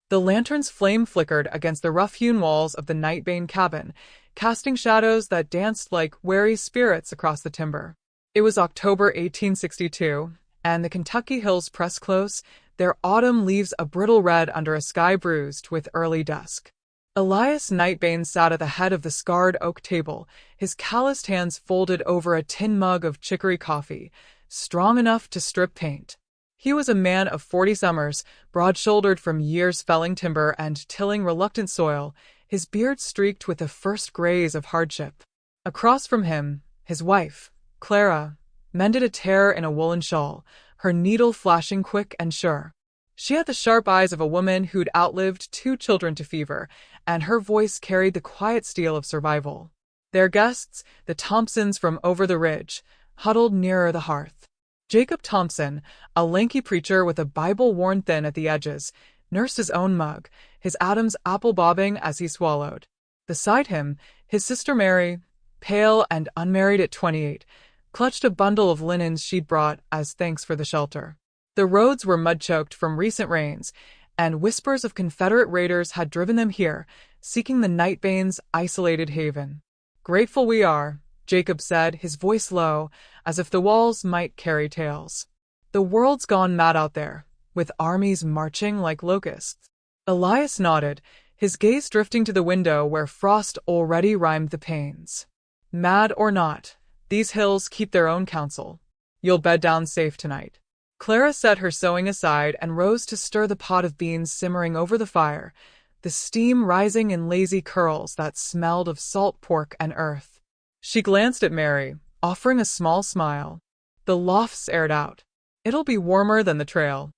The lantern's flame flickered against the rough-hewn walls of the Nightbane cabin, casting shadows that danced like wary spirits across the timber. It was October 1862, and the Kentucky hills pressed close, their autumn leaves a brittle red under a sky bruised with early dusk. Elias Nightbane sat at the head of the scarred oak table, his calloused hands folded over a tin mug of chicory coffee, strong enough to strip paint. He was a man of 40 summers, broad-shouldered from years felling timber and tilling reluctant soil, his beard streaked with the first grays of hardship. Across from him, his wife, Clara, mended a tear in a woolen shawl, her needle flashing quick and sure. She had the sharp eyes of a woman who'd outlived 2 children to fever, and her voice carried the quiet steel of survival. Their guests, the Thompsons from over the ridge, huddled nearer the hearth. Jacob Thompson, a lanky preacher with a Bible worn thin at the edges, nursed his own mug, his Adam's apple bobbing as he swallowed. Beside him, his sister Mary, pale and unmarried at 28, clutched a bundle of linens she'd brought as thanks for the shelter. The roads were mud-choked from recent rains, and whispers of Confederate raiders had driven them here, seeking the Nightbane's isolated haven. "Grateful we are," Jacob said, his voice low, as if the walls might carry tales. "The world's gone mad out there, with armies marching like locusts." Elias nodded, his gaze drifting to the window where frost already rimed the panes. "Mad or not, these hills keep their own counsel. You'll bed down safe tonight." Clara set her sewing aside and rose to stir the pot of beans simmering over the fire, the steam rising in lazy curls that smelled of salt pork and earth. She glanced at Mary, offering a small smile. "The loft's aired out. It'll be warmer than the trail."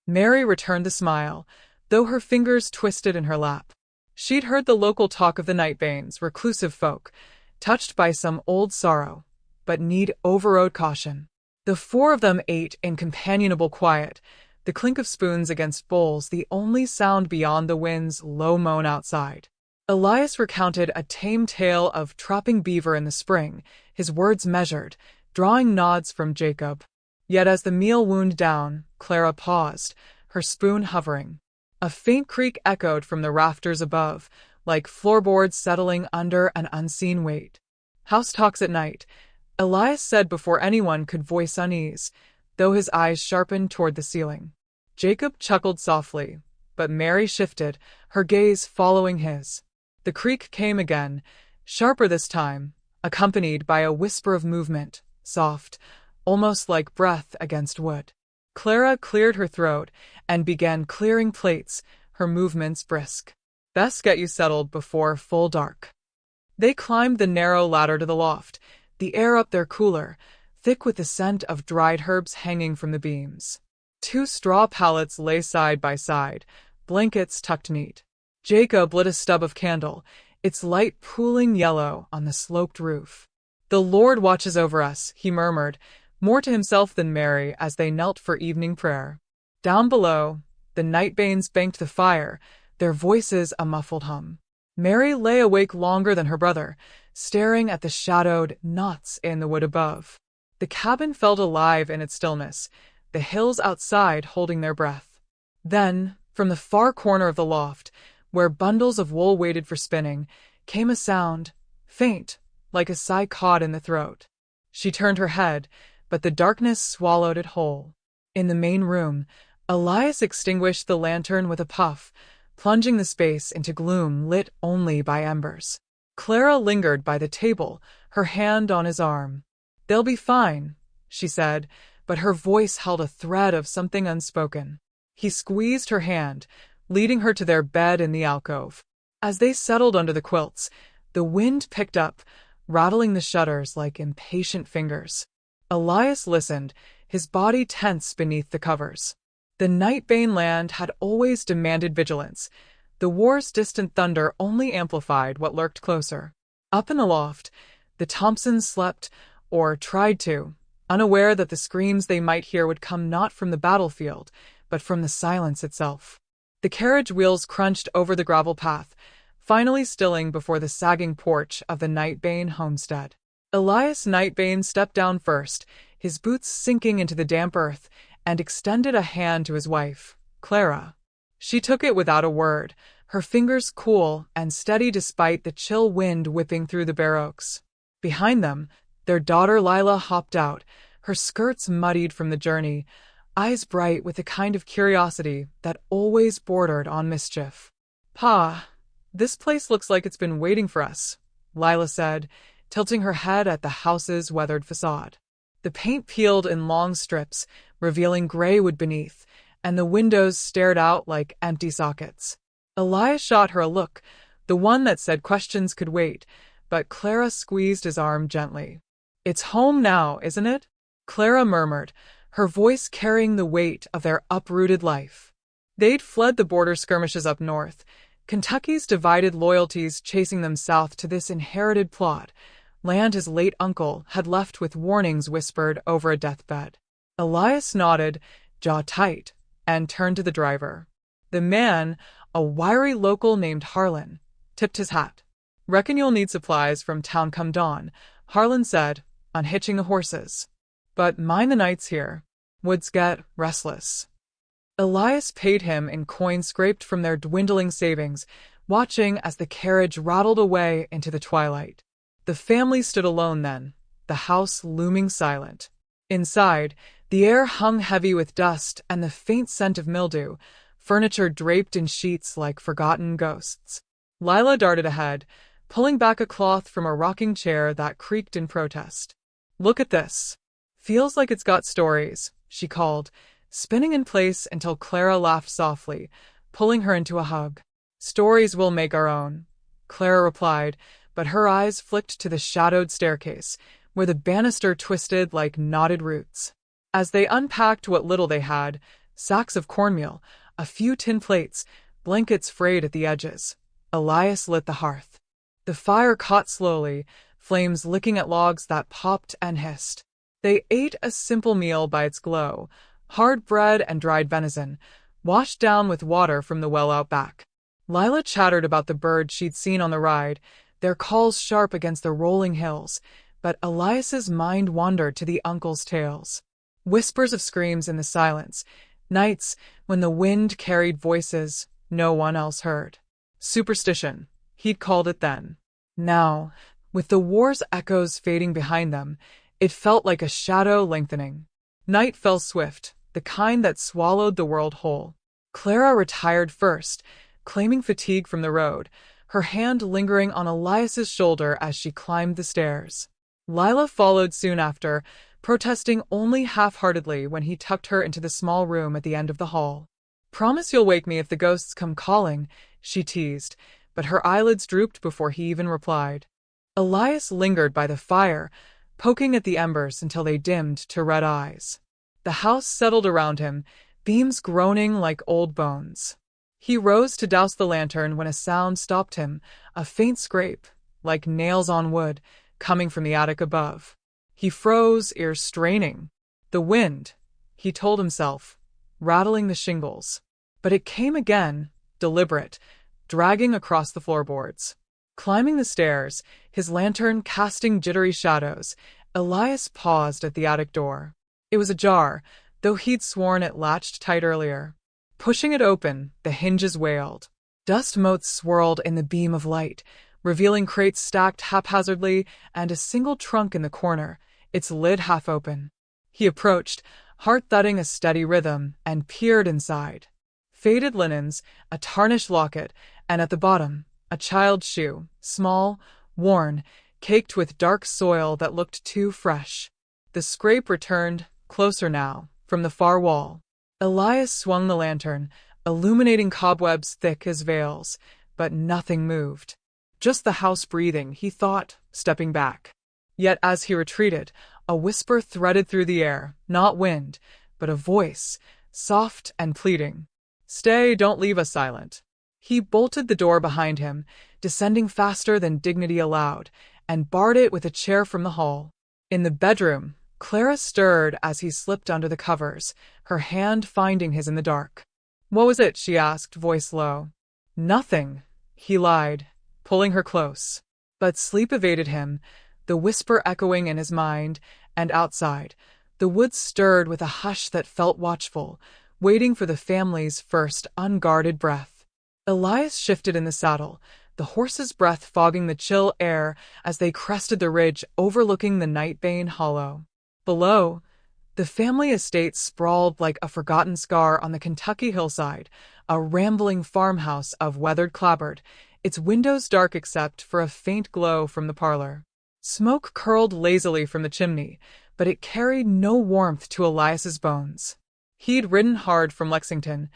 Mary returned the smile, though her fingers twisted in her lap. She'd heard the local talk of the Nightbanes, reclusive folk, touched by some old sorrow, but need overrode caution. The 4 of them ate in companionable quiet, the clink of spoons against bowls the only sound beyond the wind's low moan outside. Elias recounted a tame tale of trapping beaver in the spring, his words measured, drawing nods from Jacob. Yet as the meal wound down, Clara paused, her spoon hovering. A faint creak echoed from the rafters above, like floorboards settling under an unseen weight. "House talks at night," Elias said before anyone could voice unease, though his eyes sharpened toward the ceiling. Jacob chuckled softly, but Mary shifted, her gaze following his. The creak came again, sharper this time, accompanied by a whisper of movement, soft, almost like breath against wood. Clara cleared her throat and began clearing plates, her movements brisk. "Best get you settled before full dark." They climbed the narrow ladder to the loft, the air up there cooler, thick with the scent of dried herbs hanging from the beams. 2 straw pallets lay side by side, blankets tucked neat. Jacob lit a stub of candle, its light pooling yellow on the sloped roof. "The Lord watches over us," he murmured, more to himself than Mary as they knelt for evening prayer. Down below, the Nightbanes banked the fire, their voices a muffled hum. Mary lay awake longer than her brother, staring at the shadowed knots in the wood above. The cabin felt alive in its stillness, the hills outside holding their breath. Then, from the far corner of the loft, where bundles of wool waited for spinning, came a sound, faint, like a sigh caught in the throat. She turned her head, but the darkness swallowed it whole. In the main room, Elias extinguished the lantern with a puff, plunging the space into gloom lit only by embers. Clara lingered by the table, her hand on his arm. "They'll be fine," she said, but her voice held a thread of something unspoken. He squeezed her hand, leading her to their bed in the alcove. As they settled under the quilts, the wind picked up, rattling the shutters like impatient fingers. Elias listened, his body tense beneath the covers. The Nightbane land had always demanded vigilance. The war's distant thunder only amplified what lurked closer. Up in the loft, the Thompsons slept, or tried to, unaware that the screams they might hear would come not from the battlefield, but from the silence itself. The carriage wheels crunched over the gravel path, finally stilling before the sagging porch of the Nightbane homestead. Elias Nightbane stepped down first, his boots sinking into the damp earth, and extended a hand to his wife, Clara. She took it without a word, her fingers cool and steady despite the chill wind whipping through the bare oaks. Behind them, their daughter Lila hopped out, her skirts muddied from the journey, eyes bright with the kind of curiosity that always bordered on mischief. "Pa, this place looks like it's been waiting for us," Lila said, tilting her head at the house's weathered facade. The paint peeled in long strips, revealing gray wood beneath, and the windows stared out like empty sockets. Elias shot her a look, the one that said questions could wait, but Clara squeezed his arm gently. "It's home now, isn't it?" Clara murmured, her voice carrying the weight of their uprooted life. They'd fled the border skirmishes up north, Kentucky's divided loyalties chasing them south to this inherited plot, land his late uncle had left with warnings whispered over a deathbed. Elias nodded, jaw tight, and turned to the driver. The man, a wiry local named Harlan, tipped his hat. "Reckon you'll need supplies from town come dawn," Harlan said, unhitching the horses. "But mind the nights here. Woods get restless." Elias paid him in coin scraped from their dwindling savings, watching as the carriage rattled away into the twilight. The family stood alone then, the house looming silent. Inside, the air hung heavy with dust and the faint scent of mildew, furniture draped in sheets like forgotten ghosts. Lila darted ahead, pulling back a cloth from a rocking chair that creaked in protest. "Look at this. Feels like it's got stories," she called, spinning in place until Clara laughed softly, pulling her into a hug. "Stories we'll make our own," Clara replied, but her eyes flicked to the shadowed staircase, where the banister twisted like knotted roots. As they unpacked what little they had, sacks of cornmeal, a few tin plates, blankets frayed at the edges, Elias lit the hearth. The fire caught slowly, flames licking at logs that popped and hissed. They ate a simple meal by its glow, hard bread and dried venison, washed down with water from the well out back. Lila chattered about the birds she'd seen on the ride, their calls sharp against the rolling hills, but Elias's mind wandered to the uncle's tales. Whispers of screams in the silence, nights when the wind carried voices no one else heard. Superstition, he'd called it then. Now, with the war's echoes fading behind them, it felt like a shadow lengthening. Night fell swift, the kind that swallowed the world whole. Clara retired first, claiming fatigue from the road, her hand lingering on Elias's shoulder as she climbed the stairs. Lila followed soon after, protesting only half-heartedly when he tucked her into the small room at the end of the hall. "Promise you'll wake me if the ghosts come calling," she teased, but her eyelids drooped before he even replied. Elias lingered by the fire, poking at the embers until they dimmed to red eyes. The house settled around him, beams groaning like old bones. He rose to douse the lantern when a sound stopped him, a faint scrape, like nails on wood, coming from the attic above. He froze, ears straining. The wind, he told himself, rattling the shingles. But it came again, deliberate, dragging across the floorboards. Climbing the stairs, his lantern casting jittery shadows, Elias paused at the attic door. It was ajar, though he'd sworn it latched tight earlier. Pushing it open, the hinges wailed. Dust motes swirled in the beam of light, revealing crates stacked haphazardly and a single trunk in the corner, its lid half open. He approached, heart thudding a steady rhythm, and peered inside. Faded linens, a tarnished locket, and at the bottom, a child's shoe, small, worn, caked with dark soil that looked too fresh. The scrape returned, closer now, from the far wall. Elias swung the lantern, illuminating cobwebs thick as veils, but nothing moved. Just the house breathing, he thought, stepping back. Yet as he retreated, a whisper threaded through the air, not wind, but a voice, soft and pleading. "Stay, don't leave us silent." He bolted the door behind him, descending faster than dignity allowed, and barred it with a chair from the hall. In the bedroom, Clara stirred as he slipped under the covers, her hand finding his in the dark. "What was it?" she asked, voice low. "Nothing," he lied, pulling her close. But sleep evaded him, the whisper echoing in his mind, and outside, the woods stirred with a hush that felt watchful, waiting for the family's first unguarded breath. Elias shifted in the saddle, the horse's breath fogging the chill air as they crested the ridge overlooking the Nightbane hollow. Below, the family estate sprawled like a forgotten scar on the Kentucky hillside, a rambling farmhouse of weathered clapboard, its windows dark except for a faint glow from the parlor. Smoke curled lazily from the chimney, but it carried no warmth to Elias's bones. He'd ridden hard from Lexington,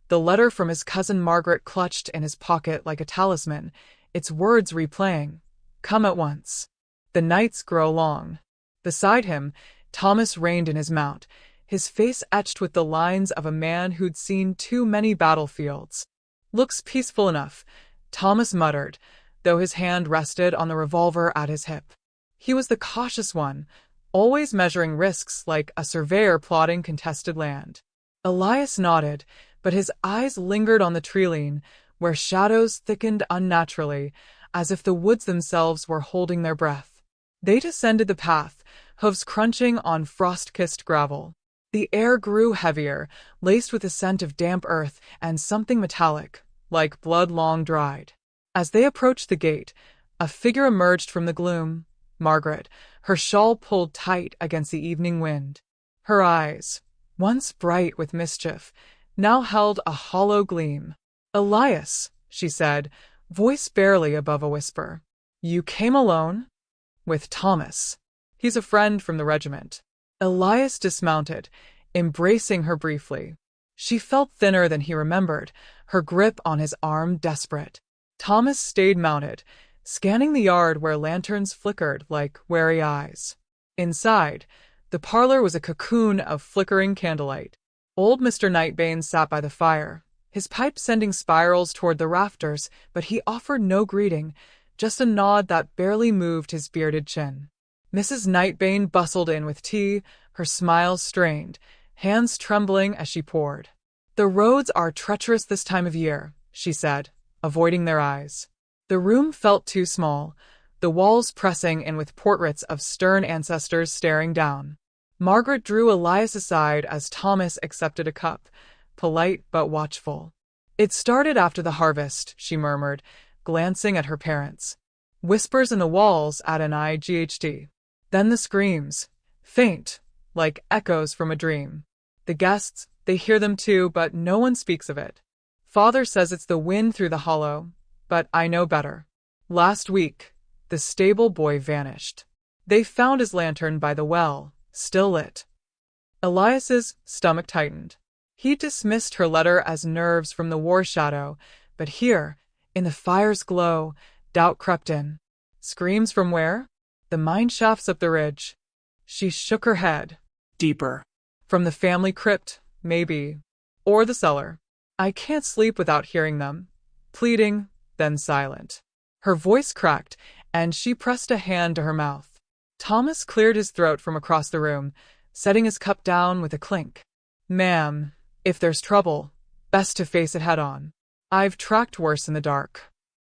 the letter from his cousin Margaret clutched in his pocket like a talisman, its words replaying, "Come at once." The nights grow long. Beside him, Thomas reined in his mount, his face etched with the lines of a man who'd seen too many battlefields. "Looks peaceful enough," Thomas muttered, though his hand rested on the revolver at his hip. He was the cautious one, always measuring risks like a surveyor plotting contested land. Elias nodded, but his eyes lingered on the tree-line, where shadows thickened unnaturally, as if the woods themselves were holding their breath. They descended the path, hooves crunching on frost-kissed gravel. The air grew heavier, laced with a scent of damp earth and something metallic, like blood long dried. As they approached the gate, a figure emerged from the gloom, Margaret, her shawl pulled tight against the evening wind. Her eyes, once bright with mischief, now held a hollow gleam. "Elias," she said, voice barely above a whisper. "You came alone?" "With Thomas. He's a friend from the regiment." Elias dismounted, embracing her briefly. She felt thinner than he remembered, her grip on his arm desperate. Thomas stayed mounted, scanning the yard where lanterns flickered like wary eyes. Inside, the parlor was a cocoon of flickering candlelight. Old Mr. Nightbane sat by the fire, his pipe sending spirals toward the rafters, but he offered no greeting, just a nod that barely moved his bearded chin. Mrs. Nightbane bustled in with tea, her smile strained, hands trembling as she poured. "The roads are treacherous this time of year," she said, avoiding their eyes. The room felt too small, the walls pressing in with portraits of stern ancestors staring down. Margaret drew Elias aside as Thomas accepted a cup, polite but watchful. "It started after the harvest," she murmured, glancing at her parents. "Whispers in the walls at an IGHT. Then the screams, faint, like echoes from a dream. The guests, they hear them too, but no one speaks of it. Father says it's the wind through the hollow, but I know better. Last week, the stable boy vanished. They found his lantern by the well, still lit." Elias's stomach tightened. He dismissed her letter as nerves from the war shadow, but here, in the fire's glow, doubt crept in. "Screams from where?" "The mine shafts up the ridge." She shook her head. "Deeper." "From the family crypt, maybe. Or the cellar. I can't sleep without hearing them." Pleading, then silent. Her voice cracked, and she pressed a hand to her mouth. Thomas cleared his throat from across the room, setting his cup down with a clink. "Ma'am, if there's trouble, best to face it head on. I've tracked worse in the dark."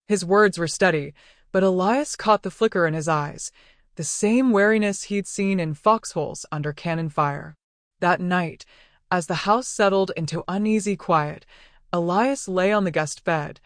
His words were steady, but Elias caught the flicker in his eyes, the same wariness he'd seen in foxholes under cannon fire. That night, as the house settled into uneasy quiet, Elias lay on the guest bed,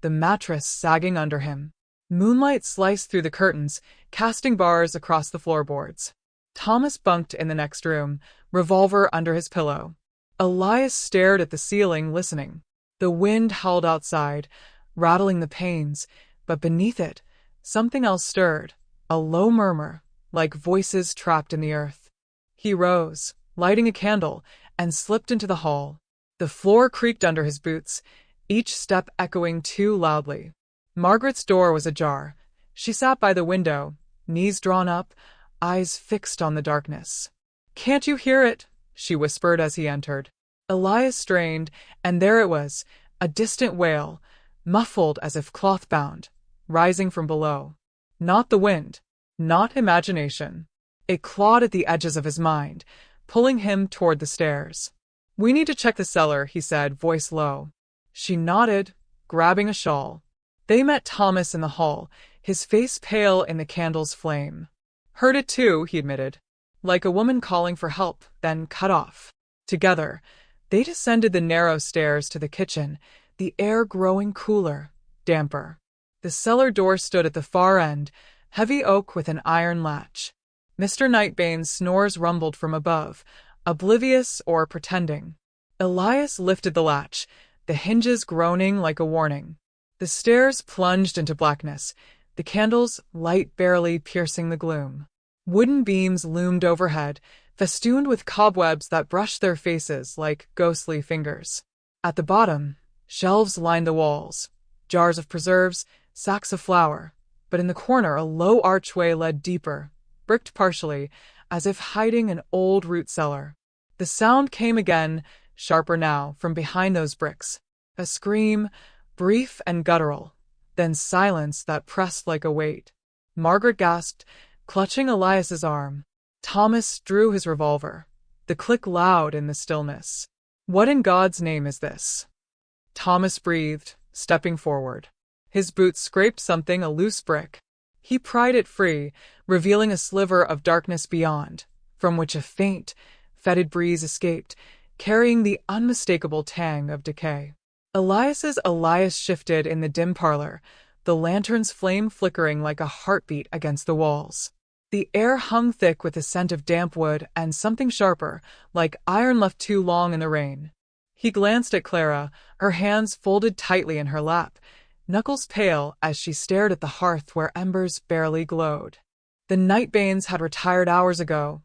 the mattress sagging under him. Moonlight sliced through the curtains, casting bars across the floorboards. Thomas bunked in the next room, revolver under his pillow. Elias stared at the ceiling, listening. The wind howled outside, rattling the panes, but beneath it, something else stirred, a low murmur, like voices trapped in the earth. He rose, lighting a candle, and slipped into the hall. The floor creaked under his boots, each step echoing too loudly. Margaret's door was ajar. She sat by the window, knees drawn up, eyes fixed on the darkness. "Can't you hear it?" she whispered as he entered. Elias strained, and there it was, a distant wail, muffled as if cloth-bound, rising from below. Not the wind, not imagination. It clawed at the edges of his mind, pulling him toward the stairs. "We need to check the cellar," he said, voice low. She nodded, grabbing a shawl. They met Thomas in the hall, his face pale in the candle's flame. "Heard it too," he admitted. "Like a woman calling for help, then cut off." Together, They descended the narrow stairs to the kitchen, the air growing cooler, damper. The cellar door stood at the far end, heavy oak with an iron latch. Mr. Nightbane's snores rumbled from above, oblivious or pretending. Elias lifted the latch, the hinges groaning like a warning. The stairs plunged into blackness, the candle's light barely piercing the gloom. Wooden beams loomed overhead, festooned with cobwebs that brushed their faces like ghostly fingers. At the bottom, shelves lined the walls, jars of preserves, sacks of flour, but in the corner a low archway led deeper, bricked partially, as if hiding an old root cellar. The sound came again, sharper now, from behind those bricks. A scream, brief and guttural, then silence that pressed like a weight. Margaret gasped, clutching Elias's arm. Thomas drew his revolver, the click loud in the stillness. "What in God's name is this?" Thomas breathed, stepping forward. His boots scraped something, a loose brick. He pried it free, revealing a sliver of darkness beyond, from which a faint, fetid breeze escaped, carrying the unmistakable tang of decay. Elias shifted in the dim parlor, the lantern's flame flickering like a heartbeat against the walls. The air hung thick with the scent of damp wood and something sharper, like iron left too long in the rain. He glanced at Clara, her hands folded tightly in her lap, knuckles pale as she stared at the hearth where embers barely glowed. The Nightbanes had retired hours ago.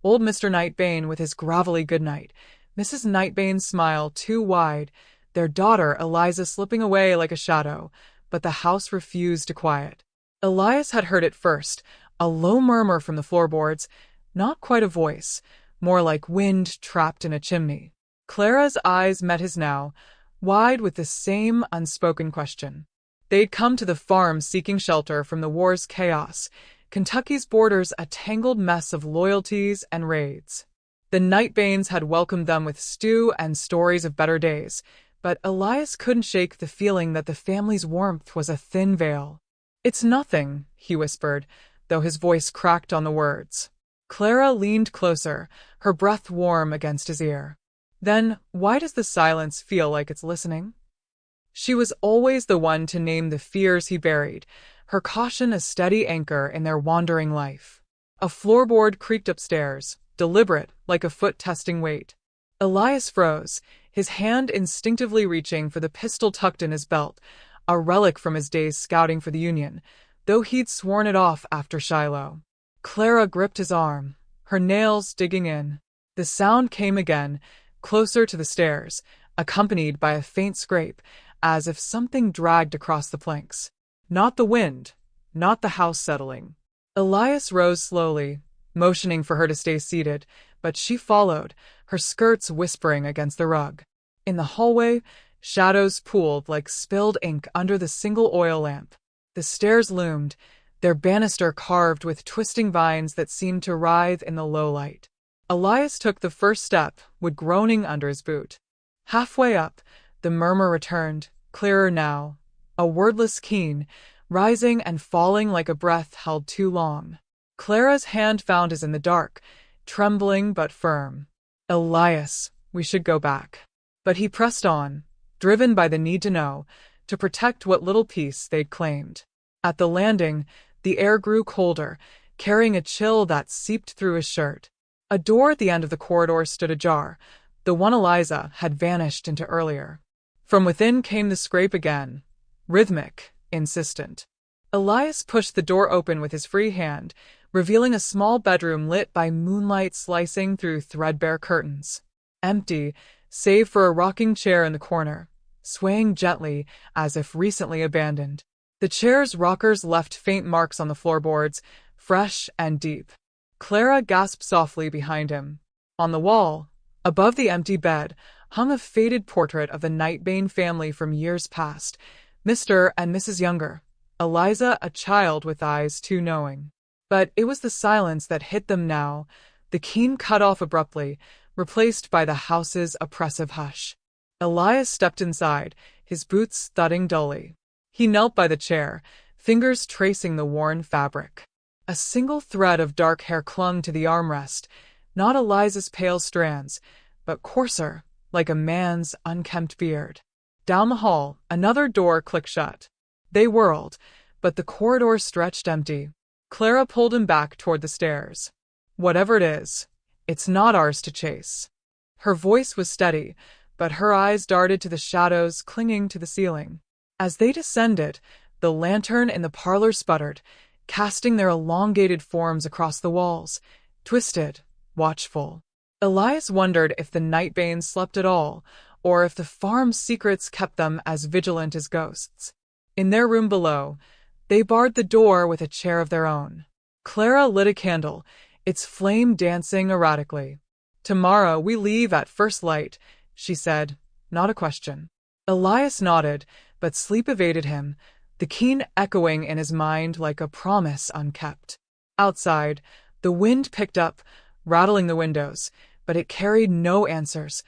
Old Mr. Nightbane with his grovelly goodnight, Mrs. Nightbane's smile too wide, their daughter Eliza slipping away like a shadow, but the house refused to quiet. Elias had heard it first, a low murmur from the floorboards, not quite a voice, more like wind trapped in a chimney. Clara's eyes met his now, wide with the same unspoken question. They'd come to the farm seeking shelter from the war's chaos, Kentucky's borders a tangled mess of loyalties and raids. The Nightbanes had welcomed them with stew and stories of better days, but Elias couldn't shake the feeling that the family's warmth was a thin veil. "It's nothing," he whispered, though his voice cracked on the words. Clara leaned closer, her breath warm against his ear. "Then why does the silence feel like it's listening?" She was always the one to name the fears he buried, her caution a steady anchor in their wandering life. A floorboard creaked upstairs, deliberate, like a foot testing weight. Elias froze, his hand instinctively reaching for the pistol tucked in his belt, a relic from his days scouting for the Union, though he'd sworn it off after Shiloh. Clara gripped his arm, her nails digging in. The sound came again, closer to the stairs, accompanied by a faint scrape, as if something dragged across the planks. Not the wind, not the house settling. Elias rose slowly, motioning for her to stay seated, but she followed, her skirts whispering against the rug. In the hallway, shadows pooled like spilled ink under the single oil lamp. The stairs loomed, their banister carved with twisting vines that seemed to writhe in the low light. Elias took the first step, wood groaning under his boot. Halfway up, the murmur returned, clearer now, a wordless keen, rising and falling like a breath held too long. Clara's hand found his in the dark, trembling but firm. "Elias, we should go back." But he pressed on, driven by the need to know, to protect what little peace they'd claimed. At the landing, the air grew colder, carrying a chill that seeped through his shirt. A door at the end of the corridor stood ajar, the one Eliza had vanished into earlier. From within came the scrape again, rhythmic, insistent. Elias pushed the door open with his free hand, revealing a small bedroom lit by moonlight slicing through threadbare curtains. Empty, save for a rocking chair in the corner, swaying gently as if recently abandoned. The chair's rockers left faint marks on the floorboards, fresh and deep. Clara gasped softly behind him. On the wall, above the empty bed, hung a faded portrait of the Nightbane family from years past, Mr. and Mrs. Younger, Eliza a child with eyes too knowing. But it was the silence that hit them now, the keen cut off abruptly, replaced by the house's oppressive hush. Elias stepped inside, his boots thudding dully. He knelt by the chair, fingers tracing the worn fabric. A single thread of dark hair clung to the armrest, not Eliza's pale strands, but coarser, like a man's unkempt beard. Down the hall, another door clicked shut. They whirled, but the corridor stretched empty. Clara pulled him back toward the stairs. Whatever it is, it's not ours to chase. Her voice was steady, but her eyes darted to the shadows clinging to the ceiling. As they descended, the lantern in the parlor sputtered, casting their elongated forms across the walls, twisted, watchful. Elias wondered if the Nightbane slept at all, or if the farm's secrets kept them as vigilant as ghosts. In their room below, they barred the door with a chair of their own. Clara lit a candle, its flame dancing erratically. "Tomorrow we leave at first light," she said, not a question. Elias nodded, but sleep evaded him, the keen echoing in his mind like a promise unkept. Outside, the wind picked up, rattling the windows, but it carried no answers,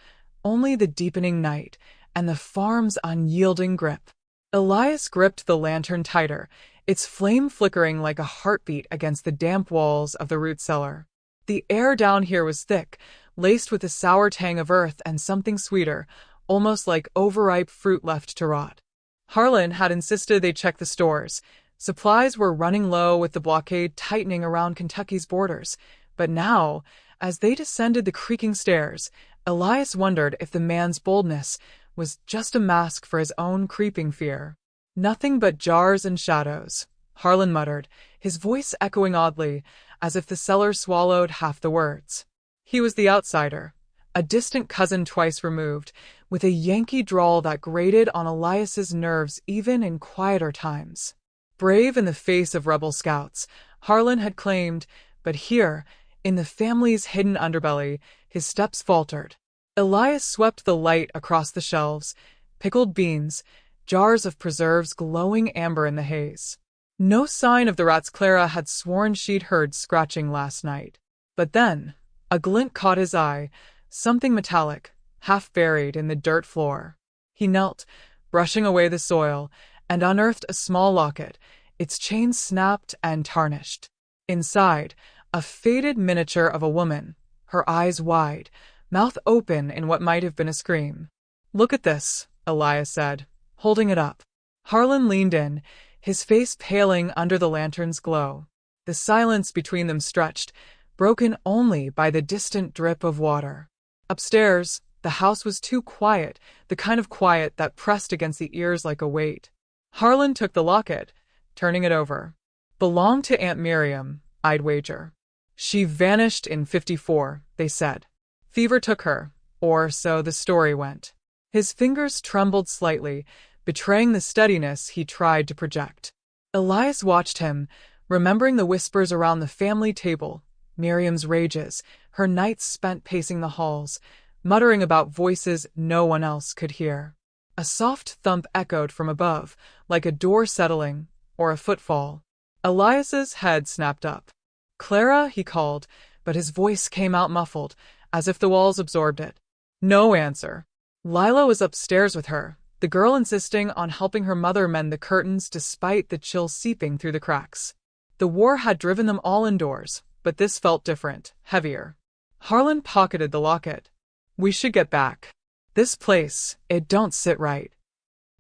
only the deepening night and the farm's unyielding grip. Elias gripped the lantern tighter, its flame flickering like a heartbeat against the damp walls of the root cellar. The air down here was thick, laced with the sour tang of earth and something sweeter, almost like overripe fruit left to rot. Harlan had insisted they check the stores. Supplies were running low with the blockade tightening around Kentucky's borders. But now, as they descended the creaking stairs, Elias wondered if the man's boldness was just a mask for his own creeping fear. "Nothing but jars and shadows," Harlan muttered, his voice echoing oddly, as if the cellar swallowed half the words. He was the outsider, a distant cousin twice removed, with a Yankee drawl that grated on Elias's nerves even in quieter times. Brave in the face of rebel scouts, Harlan had claimed, but here, in the family's hidden underbelly, his steps faltered. Elias swept the light across the shelves, pickled beans, jars of preserves glowing amber in the haze. No sign of the rats Clara had sworn she'd heard scratching last night. But then, a glint caught his eye, something metallic, half buried in the dirt floor. He knelt, brushing away the soil, and unearthed a small locket, its chain snapped and tarnished. Inside, a faded miniature of a woman, her eyes wide, mouth open in what might have been a scream. "Look at this," Elias said, holding it up. Harlan leaned in, his face paling under the lantern's glow. The silence between them stretched, broken only by the distant drip of water. Upstairs, the house was too quiet, the kind of quiet that pressed against the ears like a weight. Harlan took the locket, turning it over. "Belonged to Aunt Miriam, I'd wager. She vanished in '54, they said. Fever took her, or so the story went." His fingers trembled slightly, betraying the steadiness he tried to project. Elias watched him, remembering the whispers around the family table, Miriam's rages, her nights spent pacing the halls, muttering about voices no one else could hear. A soft thump echoed from above, like a door settling, or a footfall. Elias's head snapped up. "Clara," he called, but his voice came out muffled, as if the walls absorbed it. No answer. Lila was upstairs with her, the girl insisting on helping her mother mend the curtains despite the chill seeping through the cracks. The war had driven them all indoors, but this felt different, heavier. Harlan pocketed the locket. "We should get back. This place, it don't sit right."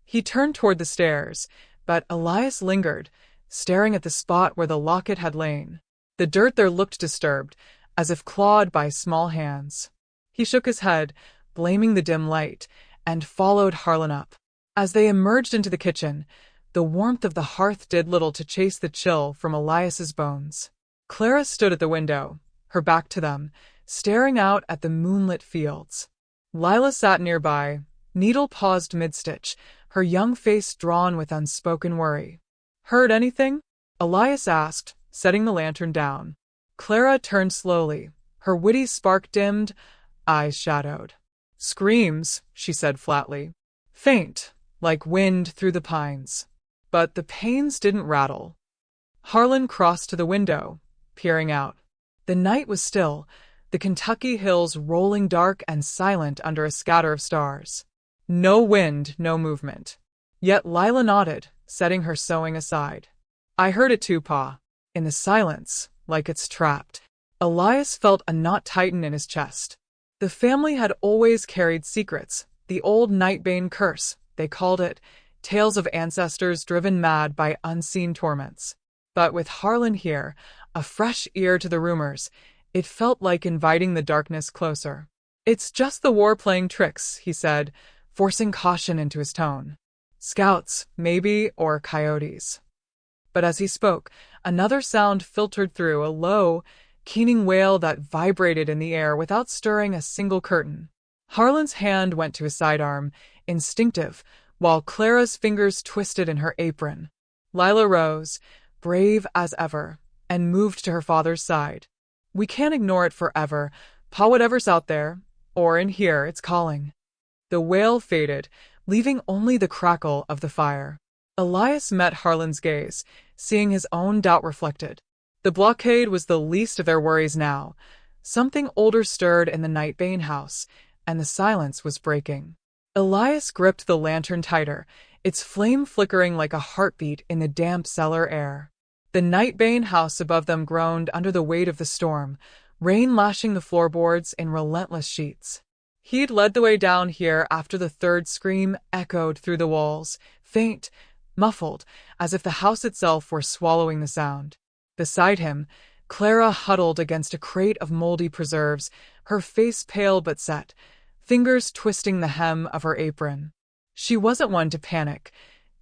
He turned toward the stairs, but Elias lingered, staring at the spot where the locket had lain. The dirt there looked disturbed, as if clawed by small hands. He shook his head, blaming the dim light, and followed Harlan up. As they emerged into the kitchen, the warmth of the hearth did little to chase the chill from Elias's bones. Clara stood at the window, her back to them, staring out at the moonlit fields. Lila sat nearby, needle paused mid-stitch, her young face drawn with unspoken worry. "Heard anything?" Elias asked, setting the lantern down. Clara turned slowly, her witty spark dimmed, eyes shadowed. "Screams," she said flatly. "Faint, like wind through the pines." But the panes didn't rattle. Harlan crossed to the window, peering out. The night was still, the Kentucky hills rolling dark and silent under a scatter of stars. No wind, no movement. Yet Lila nodded, setting her sewing aside. "I heard it too, Pa." In the silence, like it's trapped, Elias felt a knot tighten in his chest. The family had always carried secrets, the old Nightbane curse, they called it, tales of ancestors driven mad by unseen torments. But with Harlan here, a fresh ear to the rumors, it felt like inviting the darkness closer. "It's just the war playing tricks," he said, forcing caution into his tone. "Scouts, maybe, or coyotes." But as he spoke, another sound filtered through, a low, keening wail that vibrated in the air without stirring a single curtain. Harlan's hand went to his sidearm, instinctive, while Clara's fingers twisted in her apron. Lila rose, brave as ever, and moved to her father's side. "We can't ignore it forever. Pa, whatever's out there, or in here, it's calling." The wail faded, leaving only the crackle of the fire. Elias met Harlan's gaze, seeing his own doubt reflected. The blockade was the least of their worries now. Something older stirred in the Nightbane house, and the silence was breaking. Elias gripped the lantern tighter, its flame flickering like a heartbeat in the damp cellar air. The Nightbane house above them groaned under the weight of the storm, rain lashing the floorboards in relentless sheets. He'd led the way down here after the third scream echoed through the walls, faint, muffled, as if the house itself were swallowing the sound. Beside him, Clara huddled against a crate of moldy preserves, her face pale but set, fingers twisting the hem of her apron. She wasn't one to panic.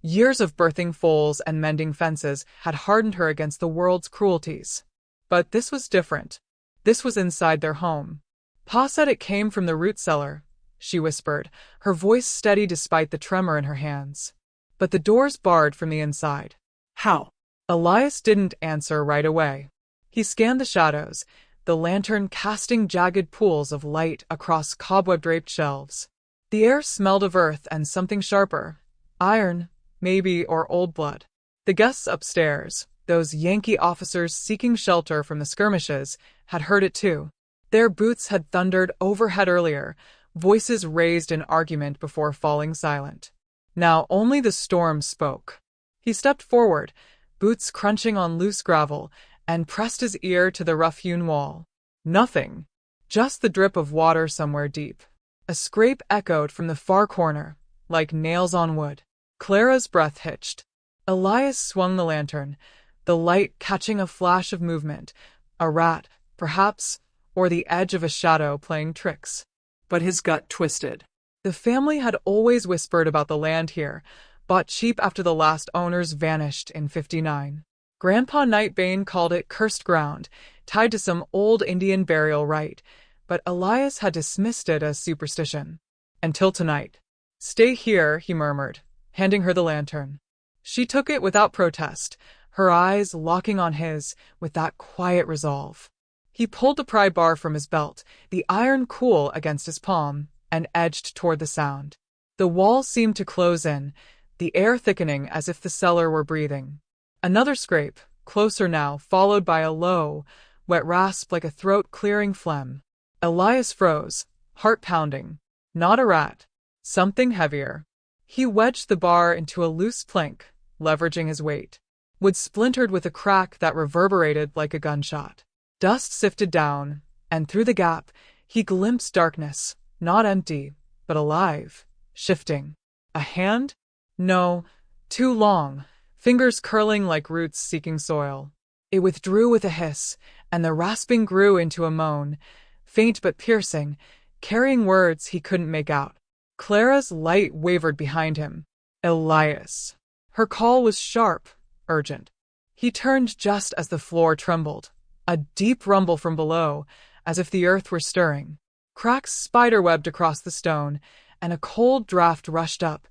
Years of birthing foals and mending fences had hardened her against the world's cruelties. But this was different. This was inside their home. "Pa said it came from the root cellar," she whispered, her voice steady despite the tremor in her hands. "But the door's barred from the inside." "How?" Elias didn't answer right away. He scanned the shadows, the lantern casting jagged pools of light across cobweb-draped shelves. The air smelled of earth and something sharper. Iron, maybe, or old blood. The guests upstairs, those Yankee officers seeking shelter from the skirmishes, had heard it too. Their boots had thundered overhead earlier, voices raised in argument before falling silent. Now only the storm spoke. He stepped forward, boots crunching on loose gravel, and pressed his ear to the rough-hewn wall. Nothing. Just the drip of water somewhere deep. A scrape echoed from the far corner, like nails on wood. Clara's breath hitched. Elias swung the lantern, the light catching a flash of movement. A rat, perhaps, or the edge of a shadow playing tricks. But his gut twisted. The family had always whispered about the land here, bought cheap after the last owners vanished in '59. Grandpa Nightbane called it cursed ground, tied to some old Indian burial rite, but Elias had dismissed it as superstition. Until tonight. "Stay here," he murmured, handing her the lantern. She took it without protest, her eyes locking on his with that quiet resolve. He pulled the pry bar from his belt, the iron cool against his palm, and edged toward the sound. The wall seemed to close in, the air thickening as if the cellar were breathing. Another scrape, closer now, followed by a low, wet rasp like a throat-clearing phlegm. Elias froze, heart pounding. Not a rat. Something heavier. He wedged the bar into a loose plank, leveraging his weight. Wood splintered with a crack that reverberated like a gunshot. Dust sifted down, and through the gap, he glimpsed darkness, not empty, but alive, shifting. A hand? No, too long, fingers curling like roots seeking soil. It withdrew with a hiss, and the rasping grew into a moan, faint but piercing, carrying words he couldn't make out. Clara's light wavered behind him. Elias. Her call was sharp, urgent. He turned just as the floor trembled. A deep rumble from below, as if the earth were stirring. Cracks spiderwebbed across the stone, and a cold draft rushed up,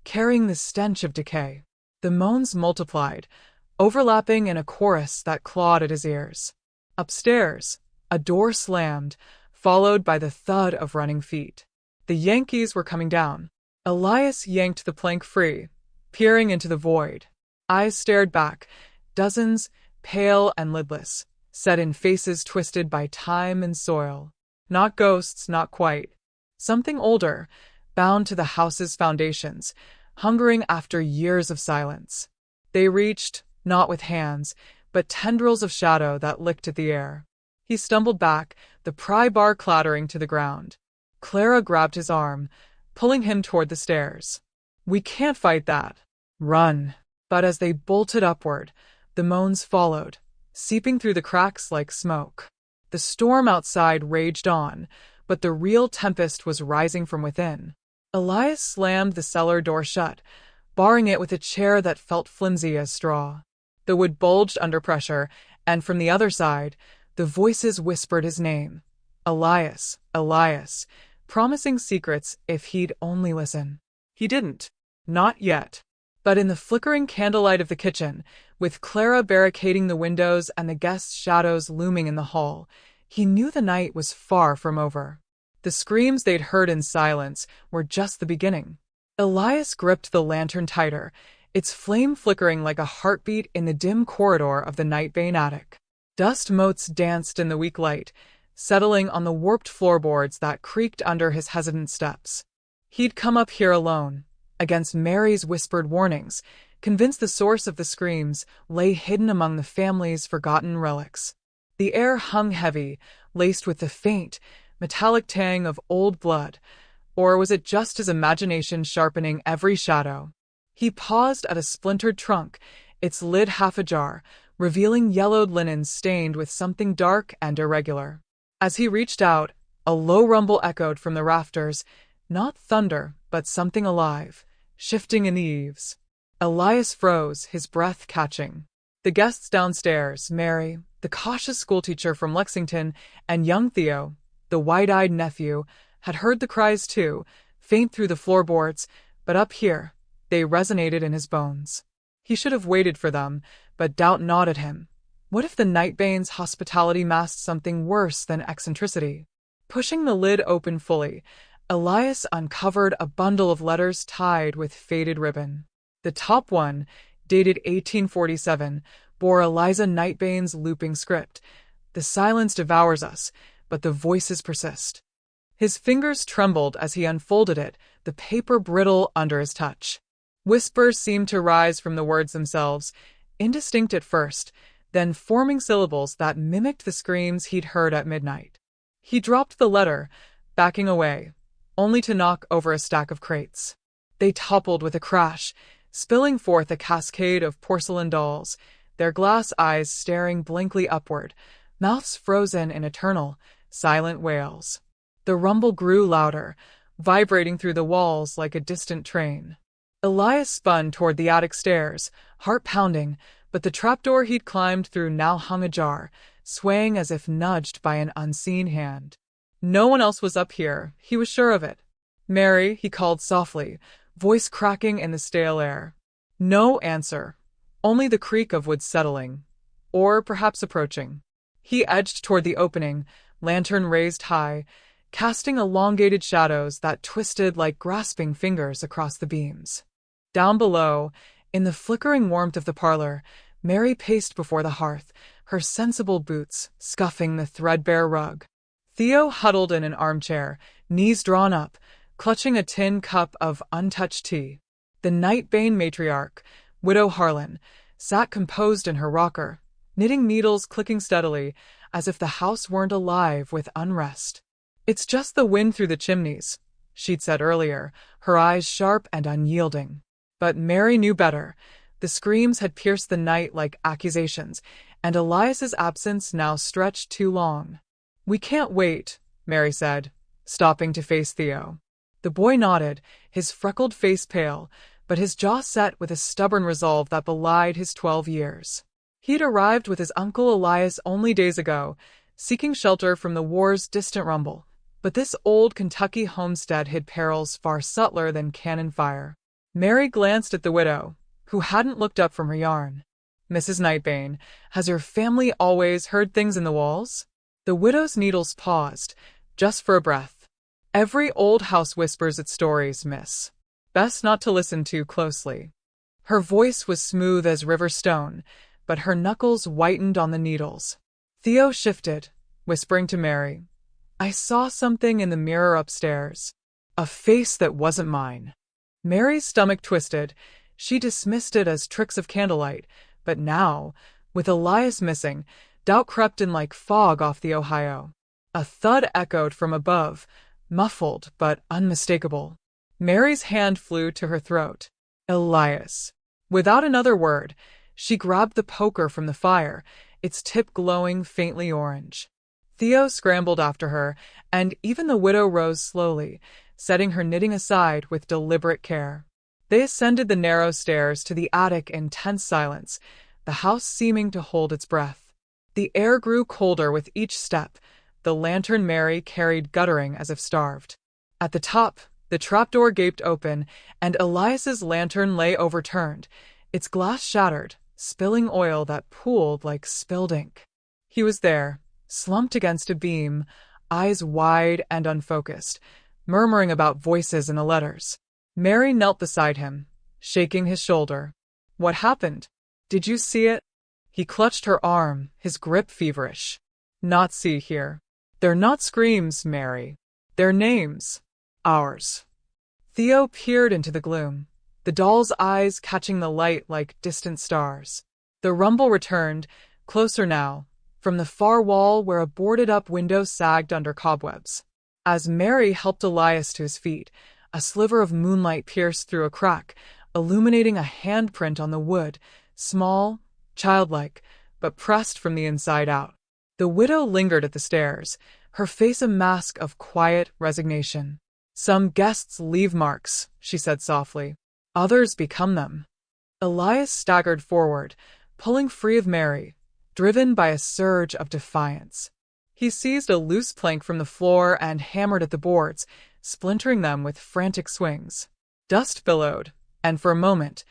carrying the stench of decay. The moans multiplied, overlapping in a chorus that clawed at his ears. Upstairs, a door slammed, followed by the thud of running feet. The Yankees were coming down. Elias yanked the plank free, peering into the void. Eyes stared back, dozens, pale and lidless, set in faces twisted by time and soil. Not ghosts, not quite. Something older, bound to the house's foundations, hungering after years of silence. They reached, not with hands, but tendrils of shadow that licked at the air. He stumbled back, the pry bar clattering to the ground. Clara grabbed his arm, pulling him toward the stairs. "We can't fight that. Run." But as they bolted upward, the moans followed, seeping through the cracks like smoke. The storm outside raged on, but the real tempest was rising from within. Elias slammed the cellar door shut, barring it with a chair that felt flimsy as straw. The wood bulged under pressure, and from the other side, the voices whispered his name. Elias, Elias, promising secrets if he'd only listen. He didn't. Not yet. But in the flickering candlelight of the kitchen, with Clara barricading the windows and the guests' shadows looming in the hall, he knew the night was far from over. The screams they'd heard in silence were just the beginning. Elias gripped the lantern tighter, its flame flickering like a heartbeat in the dim corridor of the Nightbane attic. Dust motes danced in the weak light, settling on the warped floorboards that creaked under his hesitant steps. He'd come up here alone, against Mary's whispered warnings, convinced the source of the screams lay hidden among the family's forgotten relics. The air hung heavy, laced with the faint, metallic tang of old blood, or was it just his imagination sharpening every shadow? He paused at a splintered trunk, its lid half ajar, revealing yellowed linen stained with something dark and irregular. As he reached out, a low rumble echoed from the rafters, not thunder, but something alive, shifting in the eaves. Elias froze, his breath catching. The guests downstairs, Mary, the cautious schoolteacher from Lexington, and young Theo, the wide-eyed nephew, had heard the cries too, faint through the floorboards, but up here, they resonated in his bones. He should have waited for them, but doubt gnawed at him. What if the Nightbane's hospitality masked something worse than eccentricity? Pushing the lid open fully, Elias uncovered a bundle of letters tied with faded ribbon. The top one, dated 1847, bore Eliza Nightbane's looping script. "The silence devours us, but the voices persist." His fingers trembled as he unfolded it, the paper brittle under his touch. Whispers seemed to rise from the words themselves, indistinct at first, then forming syllables that mimicked the screams he'd heard at midnight. He dropped the letter, backing away, only to knock over a stack of crates. They toppled with a crash, spilling forth a cascade of porcelain dolls, their glass eyes staring blankly upward, mouths frozen in eternal, silent wails. The rumble grew louder, vibrating through the walls like a distant train. Elias spun toward the attic stairs, heart pounding, but the trapdoor he'd climbed through now hung ajar, swaying as if nudged by an unseen hand. No one else was up here, he was sure of it. "Mary," he called softly, voice cracking in the stale air. No answer, only the creak of wood settling, or perhaps approaching. He edged toward the opening, lantern raised high, casting elongated shadows that twisted like grasping fingers across the beams. Down below, in the flickering warmth of the parlor, Mary paced before the hearth, her sensible boots scuffing the threadbare rug. Theo huddled in an armchair, knees drawn up, clutching a tin cup of untouched tea. The Nightbane matriarch, Widow Harlan, sat composed in her rocker, knitting needles clicking steadily, as if the house weren't alive with unrest. "It's just the wind through the chimneys," she'd said earlier, her eyes sharp and unyielding. But Mary knew better. The screams had pierced the night like accusations, and Elias's absence now stretched too long. "We can't wait," Mary said, stopping to face Theo. The boy nodded, his freckled face pale, but his jaw set with a stubborn resolve that belied his 12 years. He'd arrived with his uncle Elias only days ago, seeking shelter from the war's distant rumble. But this old Kentucky homestead hid perils far subtler than cannon fire. Mary glanced at the widow, who hadn't looked up from her yarn. "Mrs. Nightbane, has your family always heard things in the walls?" The widow's needles paused, just for a breath. "Every old house whispers its stories, miss. Best not to listen too closely." Her voice was smooth as river stone, but her knuckles whitened on the needles. Theo shifted, whispering to Mary, "I saw something in the mirror upstairs. A face that wasn't mine." Mary's stomach twisted. She dismissed it as tricks of candlelight, but now, with Elias missing, Doubt crept in like fog off the Ohio. A thud echoed from above, muffled but unmistakable. Mary's hand flew to her throat. Elias. Without another word, she grabbed the poker from the fire, its tip glowing faintly orange. Theo scrambled after her, and even the widow rose slowly, setting her knitting aside with deliberate care. They ascended the narrow stairs to the attic in tense silence, the house seeming to hold its breath. The air grew colder with each step, the lantern Mary carried guttering as if starved. At the top, the trapdoor gaped open, and Elias's lantern lay overturned, its glass shattered, spilling oil that pooled like spilled ink. He was there, slumped against a beam, eyes wide and unfocused, murmuring about voices in the letters. Mary knelt beside him, shaking his shoulder. What happened? Did you see it? He clutched her arm, his grip feverish. Not see here. They're not screams, Mary. They're names. Ours. Theo peered into the gloom, the doll's eyes catching the light like distant stars. The rumble returned, closer now, from the far wall where a boarded-up window sagged under cobwebs. As Mary helped Elias to his feet, a sliver of moonlight pierced through a crack, illuminating a handprint on the wood, small, childlike, but pressed from the inside out. The widow lingered at the stairs, her face a mask of quiet resignation. Some guests leave marks, she said softly. Others become them. Elias staggered forward, pulling free of Mary, driven by a surge of defiance. He seized a loose plank from the floor and hammered at the boards, splintering them with frantic swings. Dust billowed, and for a moment,